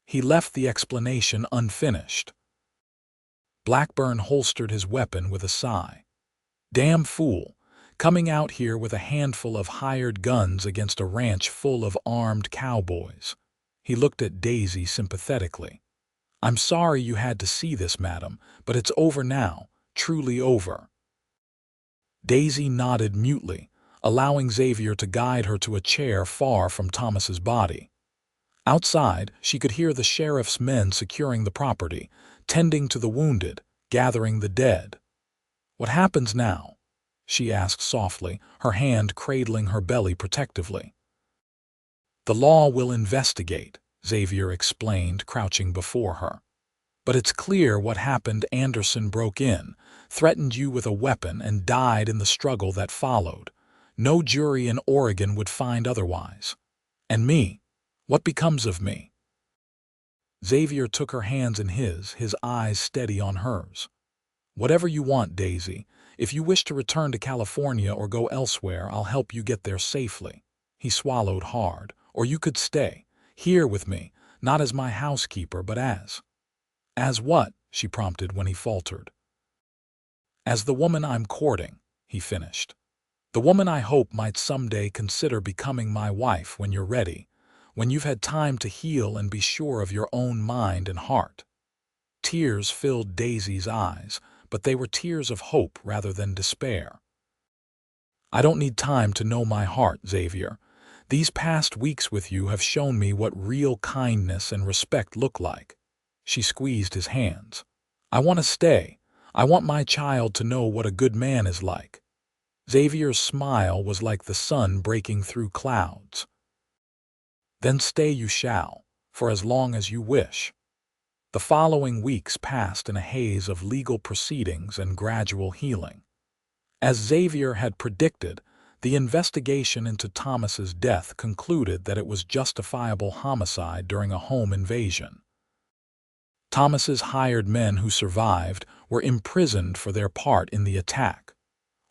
He left the explanation unfinished. Blackburn holstered his weapon with a sigh. "Damn fool, coming out here with a handful of hired guns against a ranch full of armed cowboys." He looked at Daisy sympathetically. "I'm sorry you had to see this, madam, but it's over now, truly over." Daisy nodded mutely, allowing Xavier to guide her to a chair far from Thomas's body. Outside, she could hear the sheriff's men securing the property, tending to the wounded, gathering the dead. "What happens now?" she asked softly, her hand cradling her belly protectively. "The law will investigate," Xavier explained, crouching before her. "But it's clear what happened. Anderson broke in, threatened you with a weapon, and died in the struggle that followed. No jury in Oregon would find otherwise. And me? What becomes of me?" Xavier took her hands in his eyes steady on hers. "Whatever you want, Daisy. If you wish to return to California or go elsewhere, I'll help you get there safely." He swallowed hard. "Or you could stay here with me, not as my housekeeper, but as—" "As what?" she prompted when he faltered. "As the woman I'm courting," he finished. "The woman I hope might someday consider becoming my wife when you're ready, when you've had time to heal and be sure of your own mind and heart." Tears filled Daisy's eyes, but they were tears of hope rather than despair. "I don't need time to know my heart, Xavier. These past weeks with you have shown me what real kindness and respect look like." She squeezed his hands. "I want to stay. I want my child to know what a good man is like." Xavier's smile was like the sun breaking through clouds. "Then stay you shall, for as long as you wish." The following weeks passed in a haze of legal proceedings and gradual healing. As Xavier had predicted, the investigation into Thomas's death concluded that it was justifiable homicide during a home invasion. Thomas's hired men who survived were imprisoned for their part in the attack.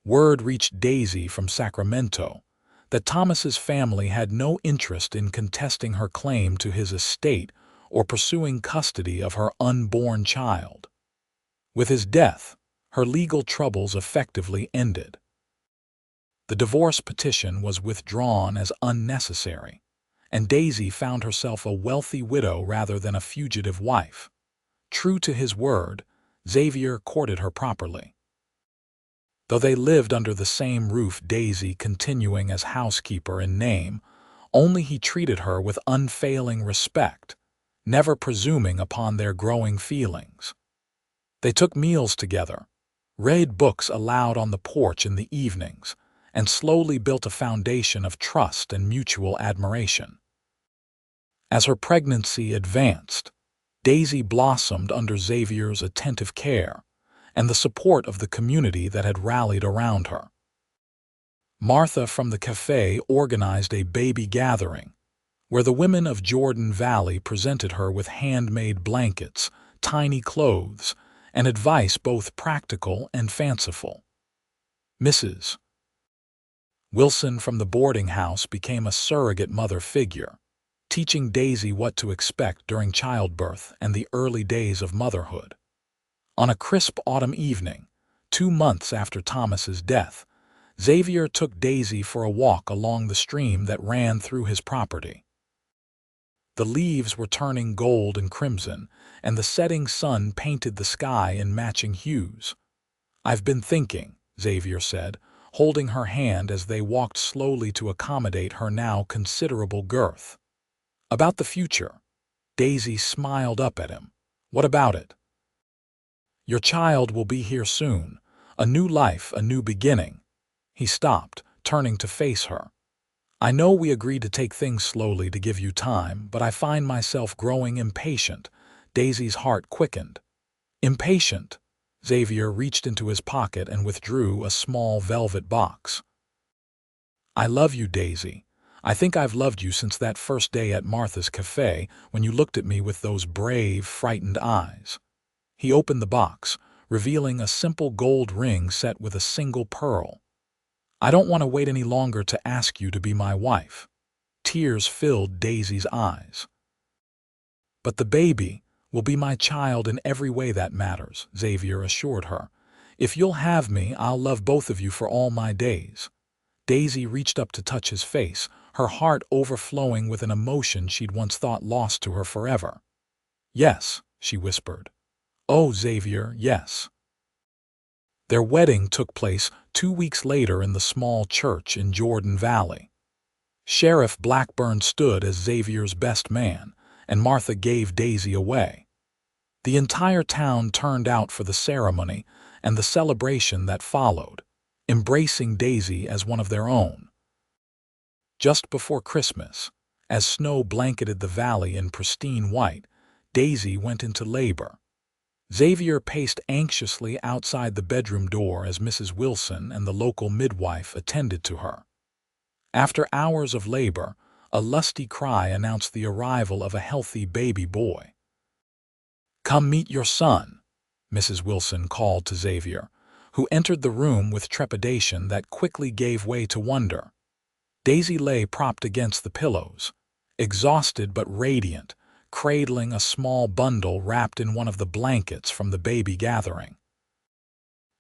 Word reached Daisy from Sacramento that Thomas's family had no interest in contesting her claim to his estate or pursuing custody of her unborn child. With his death, her legal troubles effectively ended. The divorce petition was withdrawn as unnecessary, and Daisy found herself a wealthy widow rather than a fugitive wife. True to his word, Xavier courted her properly. Though they lived under the same roof, Daisy continuing as housekeeper in name, only he treated her with unfailing respect, never presuming upon their growing feelings. They took meals together, read books aloud on the porch in the evenings, and slowly built a foundation of trust and mutual admiration. As her pregnancy advanced, Daisy blossomed under Xavier's attentive care and the support of the community that had rallied around her. Martha from the cafe organized a baby gathering, where the women of Jordan Valley presented her with handmade blankets, tiny clothes, and advice both practical and fanciful. Mrs. Wilson from the boarding house became a surrogate mother figure, teaching Daisy what to expect during childbirth and the early days of motherhood. On a crisp autumn evening, 2 months after Thomas's death, Xavier took Daisy for a walk along the stream that ran through his property. The leaves were turning gold and crimson, and the setting sun painted the sky in matching hues. "I've been thinking," Xavier said, holding her hand as they walked slowly to accommodate her now considerable girth. "About the future." Daisy smiled up at him. "What about it?" "Your child will be here soon. A new life, a new beginning." He stopped, turning to face her. "I know we agreed to take things slowly to give you time, but I find myself growing impatient." Daisy's heart quickened. "Impatient?" Xavier reached into his pocket and withdrew a small velvet box. "I love you, Daisy. I think I've loved you since that first day at Martha's cafe when you looked at me with those brave, frightened eyes." He opened the box, revealing a simple gold ring set with a single pearl. "I don't want to wait any longer to ask you to be my wife." Tears filled Daisy's eyes. "But the baby will be my child in every way that matters," Xavier assured her. "If you'll have me, I'll love both of you for all my days." Daisy reached up to touch his face, her heart overflowing with an emotion she'd once thought lost to her forever. "Yes," she whispered. "Oh, Xavier, yes." Their wedding took place 2 weeks later in the small church in Jordan Valley. Sheriff Blackburn stood as Xavier's best man, and Martha gave Daisy away. The entire town turned out for the ceremony and the celebration that followed, embracing Daisy as one of their own. Just before Christmas, as snow blanketed the valley in pristine white, Daisy went into labor. Xavier paced anxiously outside the bedroom door as Mrs. Wilson and the local midwife attended to her. After hours of labor, a lusty cry announced the arrival of a healthy baby boy. "Come meet your son," Mrs. Wilson called to Xavier, who entered the room with trepidation that quickly gave way to wonder. Daisy lay propped against the pillows, exhausted but radiant, cradling a small bundle wrapped in one of the blankets from the baby gathering.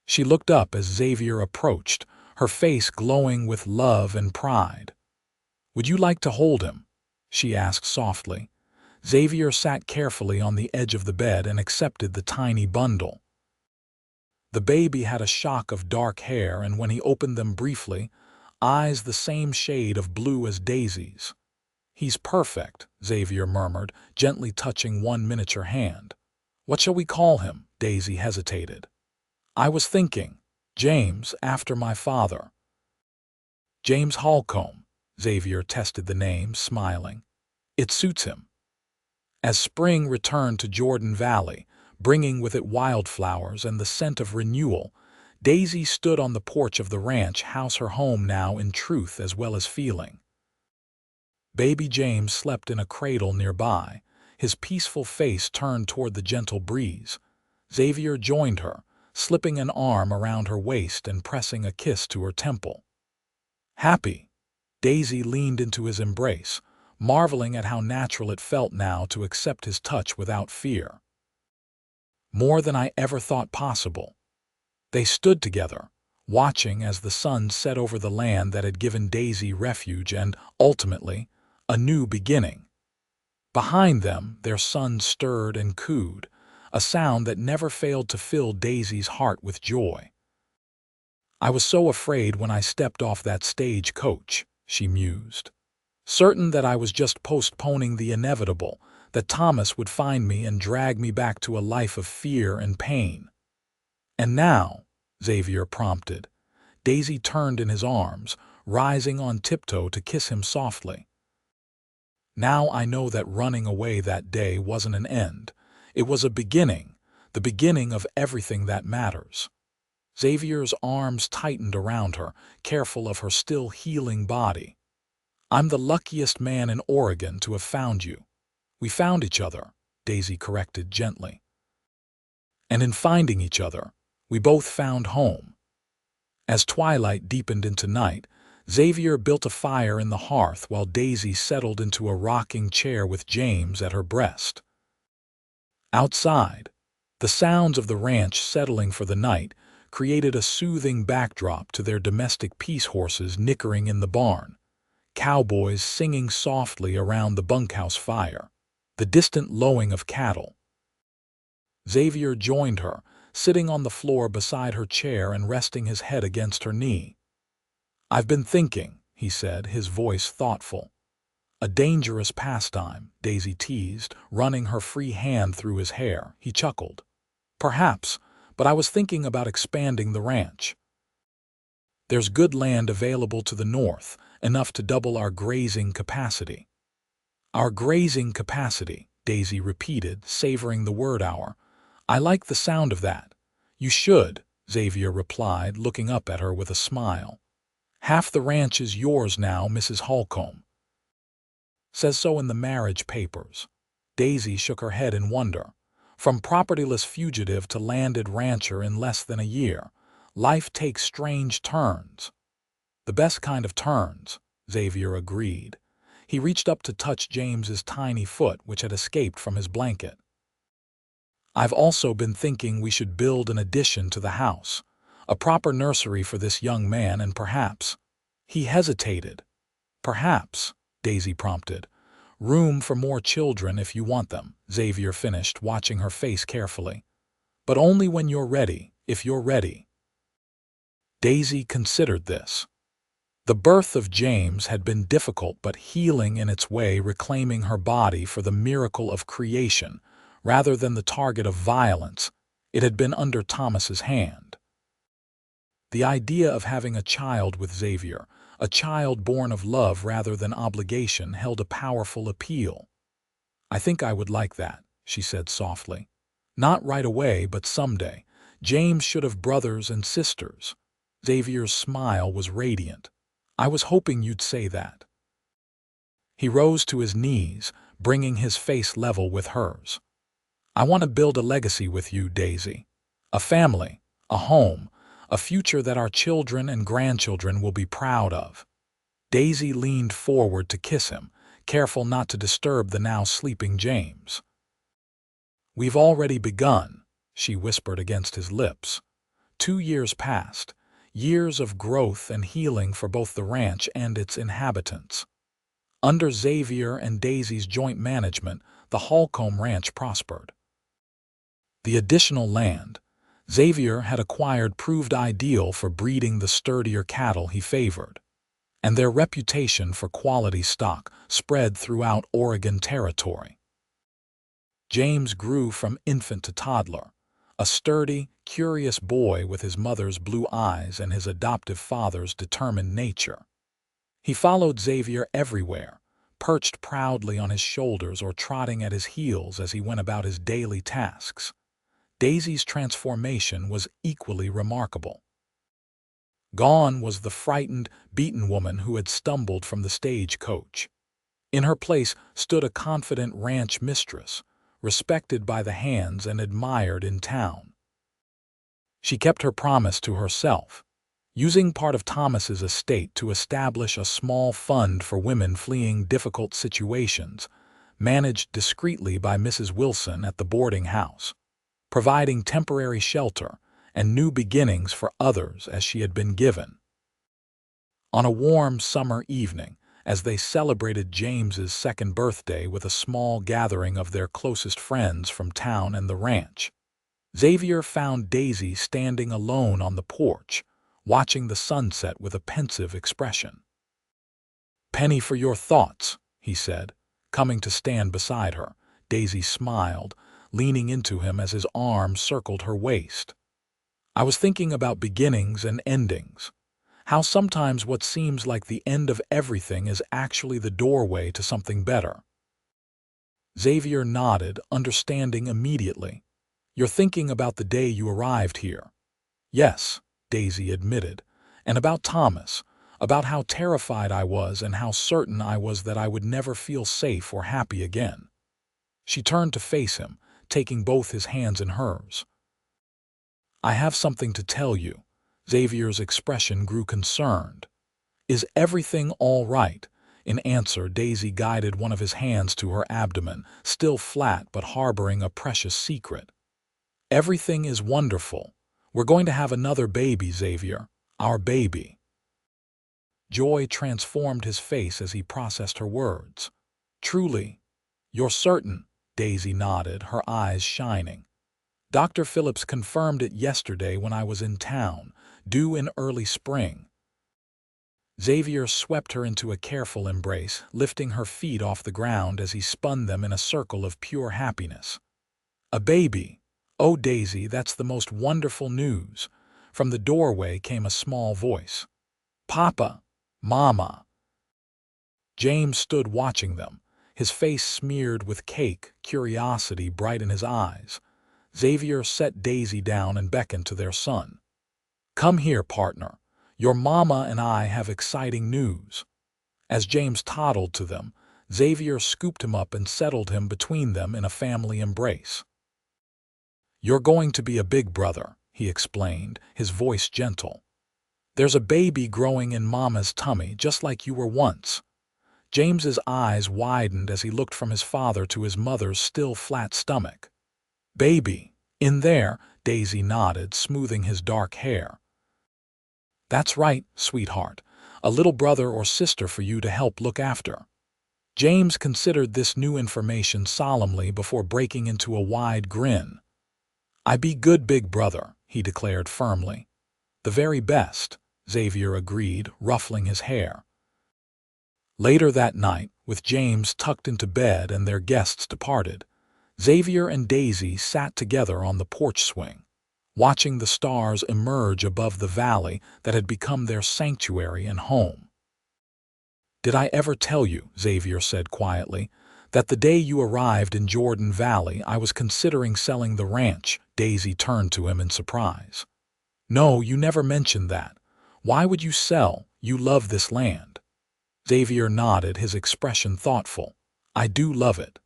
She looked up as Xavier approached, her face glowing with love and pride. "Would you like to hold him?" she asked softly. Xavier sat carefully on the edge of the bed and accepted the tiny bundle. The baby had a shock of dark hair, and when he opened them briefly, eyes the same shade of blue as Daisy's. "He's perfect," Xavier murmured, gently touching one miniature hand. "What shall we call him?" Daisy hesitated. "I was thinking, James, after my father." "James Holcomb," Xavier tested the name, smiling. "It suits him." As spring returned to Jordan Valley, bringing with it wildflowers and the scent of renewal, Daisy stood on the porch of the ranch house, her home now in truth as well as feeling. Baby James slept in a cradle nearby, his peaceful face turned toward the gentle breeze. Xavier joined her, slipping an arm around her waist and pressing a kiss to her temple. "Happy?" Daisy leaned into his embrace, marveling at how natural it felt now to accept his touch without fear. More than I ever thought possible. They stood together, watching as the sun set over the land that had given Daisy refuge and, ultimately, a new beginning. Behind them, their son stirred and cooed, a sound that never failed to fill Daisy's heart with joy. "I was so afraid when I stepped off that stage coach," she mused, certain that I was just postponing the inevitable, that Thomas would find me and drag me back to a life of fear and pain. "And now," Xavier prompted. Daisy turned in his arms, rising on tiptoe to kiss him softly. "Now I know that running away that day wasn't an end. It was a beginning, the beginning of everything that matters." Xavier's arms tightened around her, careful of her still healing body. "I'm the luckiest man in Oregon to have found you." "We found each other," Daisy corrected gently. "And in finding each other, we both found home." As twilight deepened into night, Xavier built a fire in the hearth while Daisy settled into a rocking chair with James at her breast. Outside, the sounds of the ranch settling for the night created a soothing backdrop to their domestic peace horses nickering in the barn, cowboys singing softly around the bunkhouse fire, the distant lowing of cattle. Xavier joined her, sitting on the floor beside her chair and resting his head against her knee. "I've been thinking," he said, his voice thoughtful. "A dangerous pastime," Daisy teased, running her free hand through his hair. He chuckled. "Perhaps, but I was thinking about expanding the ranch. There's good land available to the north, enough to double our grazing capacity." "Our grazing capacity," Daisy repeated, savoring the word hour. "I like the sound of that." "You should," Xavier replied, looking up at her with a smile. "Half the ranch is yours now, Mrs. Holcomb." "Says so in the marriage papers." Daisy shook her head in wonder. From propertyless fugitive to landed rancher in less than a year, life takes strange turns. "The best kind of turns," Xavier agreed. He reached up to touch James's tiny foot, which had escaped from his blanket. "I've also been thinking we should build an addition to the house, a proper nursery for this young man, and perhaps—" He hesitated. "Perhaps," Daisy prompted. "Room for more children if you want them," Xavier finished, watching her face carefully. "But only when you're ready, if you're ready." Daisy considered this. The birth of James had been difficult but healing in its way, reclaiming her body for the miracle of creation, rather than the target of violence. It had been under Thomas's hand. The idea of having a child with Xavier, a child born of love rather than obligation, held a powerful appeal. "I think I would like that," she said softly. "Not right away, but someday. James should have brothers and sisters." Xavier's smile was radiant. "I was hoping you'd say that." He rose to his knees, bringing his face level with hers. "I want to build a legacy with you, Daisy. A family, a home, a future that our children and grandchildren will be proud of." Daisy leaned forward to kiss him, careful not to disturb the now sleeping James. "We've already begun," she whispered against his lips. 2 years passed, years of growth and healing for both the ranch and its inhabitants. Under Xavier and Daisy's joint management, the Holcomb Ranch prospered. The additional land Xavier had acquired proved ideal for breeding the sturdier cattle he favored, and their reputation for quality stock spread throughout Oregon territory. James grew from infant to toddler, a sturdy, curious boy with his mother's blue eyes and his adoptive father's determined nature. He followed Xavier everywhere, perched proudly on his shoulders or trotting at his heels as he went about his daily tasks. Daisy's transformation was equally remarkable. Gone was the frightened, beaten woman who had stumbled from the stagecoach. In her place stood a confident ranch mistress, respected by the hands and admired in town. She kept her promise to herself. using part of Thomas's estate to establish a small fund for women fleeing difficult situations, managed discreetly by Mrs. Wilson at the boarding house, providing temporary shelter and new beginnings for others as she had been given. On a warm summer evening, as they celebrated James's second birthday with a small gathering of their closest friends from town and the ranch, Xavier found Daisy standing alone on the porch, watching the sunset with a pensive expression. "Penny for your thoughts," he said, coming to stand beside her. Daisy smiled, leaning into him as his arm circled her waist. "I was thinking about beginnings and endings. How sometimes what seems like the end of everything is actually the doorway to something better." Xavier nodded, understanding immediately. "You're thinking about the day you arrived here." "Yes," Daisy admitted, "and about Thomas, about how terrified I was and how certain I was that I would never feel safe or happy again." She turned to face him, taking both his hands in hers. "I have something to tell you." Xavier's expression grew concerned. "Is everything all right?" In answer, Daisy guided one of his hands to her abdomen, still flat but harboring a precious secret. "Everything is wonderful. We're going to have another baby, Xavier. Our baby." Joy transformed his face as he processed her words. "Truly? You're certain?" Daisy nodded, her eyes shining. "Dr. Phillips confirmed it yesterday when I was in town, due in early spring." Xavier swept her into a careful embrace, lifting her feet off the ground as he spun them in a circle of pure happiness. "A baby! Oh, Daisy, that's the most wonderful news." From the doorway came a small voice. "Papa! Mama!" James stood watching them, his face smeared with cake, curiosity bright in his eyes. Xavier set Daisy down and beckoned to their son. "Come here, partner. Your mama and I have exciting news." As James toddled to them, Xavier scooped him up and settled him between them in a family embrace. "You're going to be a big brother," he explained, his voice gentle. "There's a baby growing in Mama's tummy, just like you were once." James's eyes widened as he looked from his father to his mother's still flat stomach. "Baby, in there," Daisy nodded, smoothing his dark hair. "That's right, sweetheart. A little brother or sister for you to help look after." James considered this new information solemnly before breaking into a wide grin. "I be good big brother," he declared firmly. "The very best," Xavier agreed, ruffling his hair. Later that night, with James tucked into bed and their guests departed, Xavier and Daisy sat together on the porch swing, watching the stars emerge above the valley that had become their sanctuary and home. "Did I ever tell you," Xavier said quietly, "that the day you arrived in Jordan Valley I was considering selling the ranch?" Daisy turned to him in surprise. "No, you never mentioned that. Why would you sell? You love this land." Xavier nodded, his expression thoughtful. "I do love it.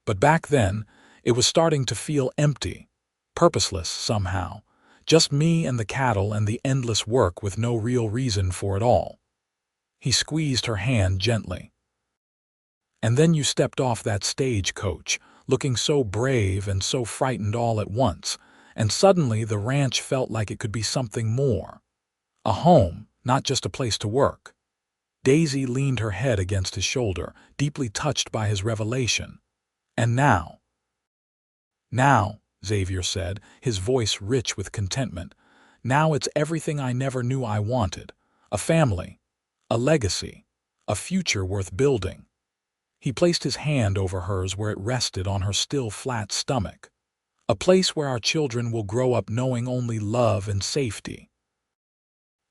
But back then, it was starting to feel empty, purposeless somehow. Just me and the cattle and the endless work with no real reason for it all." He squeezed her hand gently. "And then you stepped off that stagecoach, looking so brave and so frightened all at once, and suddenly the ranch felt like it could be something more. A home, not just a place to work." Daisy leaned her head against his shoulder, deeply touched by his revelation. "And now?" "Now," Xavier said, his voice rich with contentment, "now it's everything I never knew I wanted. A family, a legacy, a future worth building." He placed his hand over hers where it rested on her still flat stomach. "A place where our children will grow up knowing only love and safety."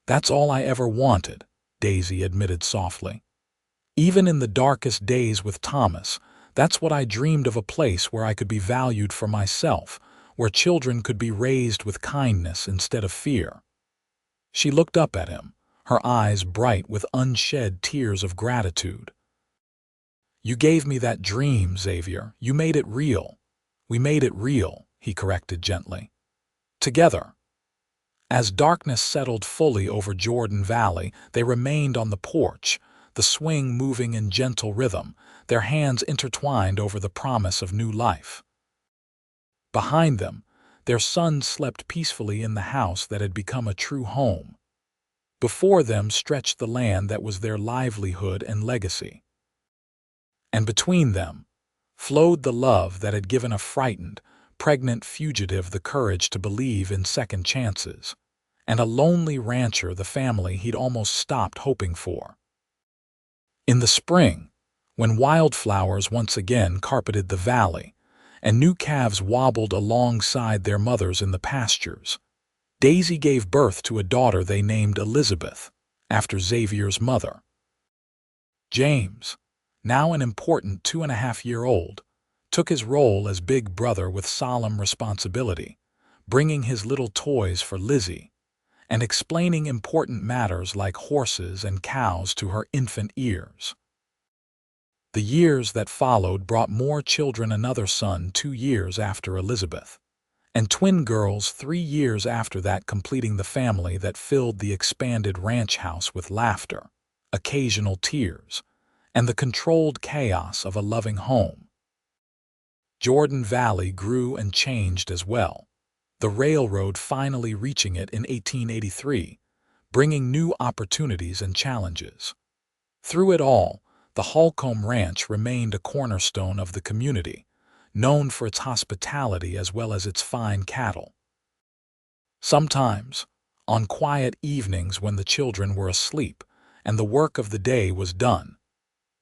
"That's all I ever wanted," Daisy admitted softly. "Even in the darkest days with Thomas, that's what I dreamed of, a place where I could be valued for myself, where children could be raised with kindness instead of fear." She looked up at him, her eyes bright with unshed tears of gratitude. "You gave me that dream, Xavier. You made it real." "We made it real," he corrected gently. "Together." As darkness settled fully over Jordan Valley, they remained on the porch, the swing moving in gentle rhythm, their hands intertwined over the promise of new life. Behind them, their son slept peacefully in the house that had become a true home. Before them stretched the land that was their livelihood and legacy. And between them flowed the love that had given a frightened, pregnant fugitive the courage to believe in second chances, and a lonely rancher the family he'd almost stopped hoping for. In the spring, when wildflowers once again carpeted the valley, and new calves wobbled alongside their mothers in the pastures, Daisy gave birth to a daughter they named Elizabeth, after Xavier's mother. James, now an important 2.5-year-old, took his role as big brother with solemn responsibility, bringing his little toys for Lizzie, and explaining important matters like horses and cows to her infant ears. The years that followed brought more children, another son 2 years after Elizabeth, and twin girls 3 years after that, completing the family that filled the expanded ranch house with laughter, occasional tears, and the controlled chaos of a loving home. Jordan Valley grew and changed as well, the railroad finally reaching it in 1883, bringing new opportunities and challenges. Through it all, the Holcomb Ranch remained a cornerstone of the community, known for its hospitality as well as its fine cattle. Sometimes, on quiet evenings when the children were asleep and the work of the day was done,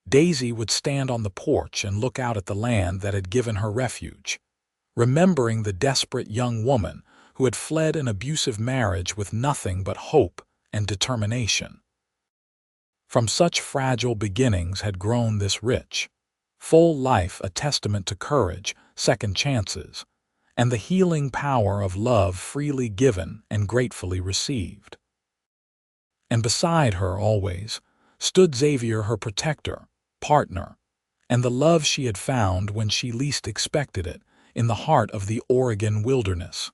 Daisy would stand on the porch and look out at the land that had given her refuge, remembering the desperate young woman who had fled an abusive marriage with nothing but hope and determination. From such fragile beginnings had grown this rich, full life, a testament to courage, second chances, and the healing power of love freely given and gratefully received. And beside her always stood Xavier, her protector, partner, and the love she had found when she least expected it, in the heart of the Oregon wilderness.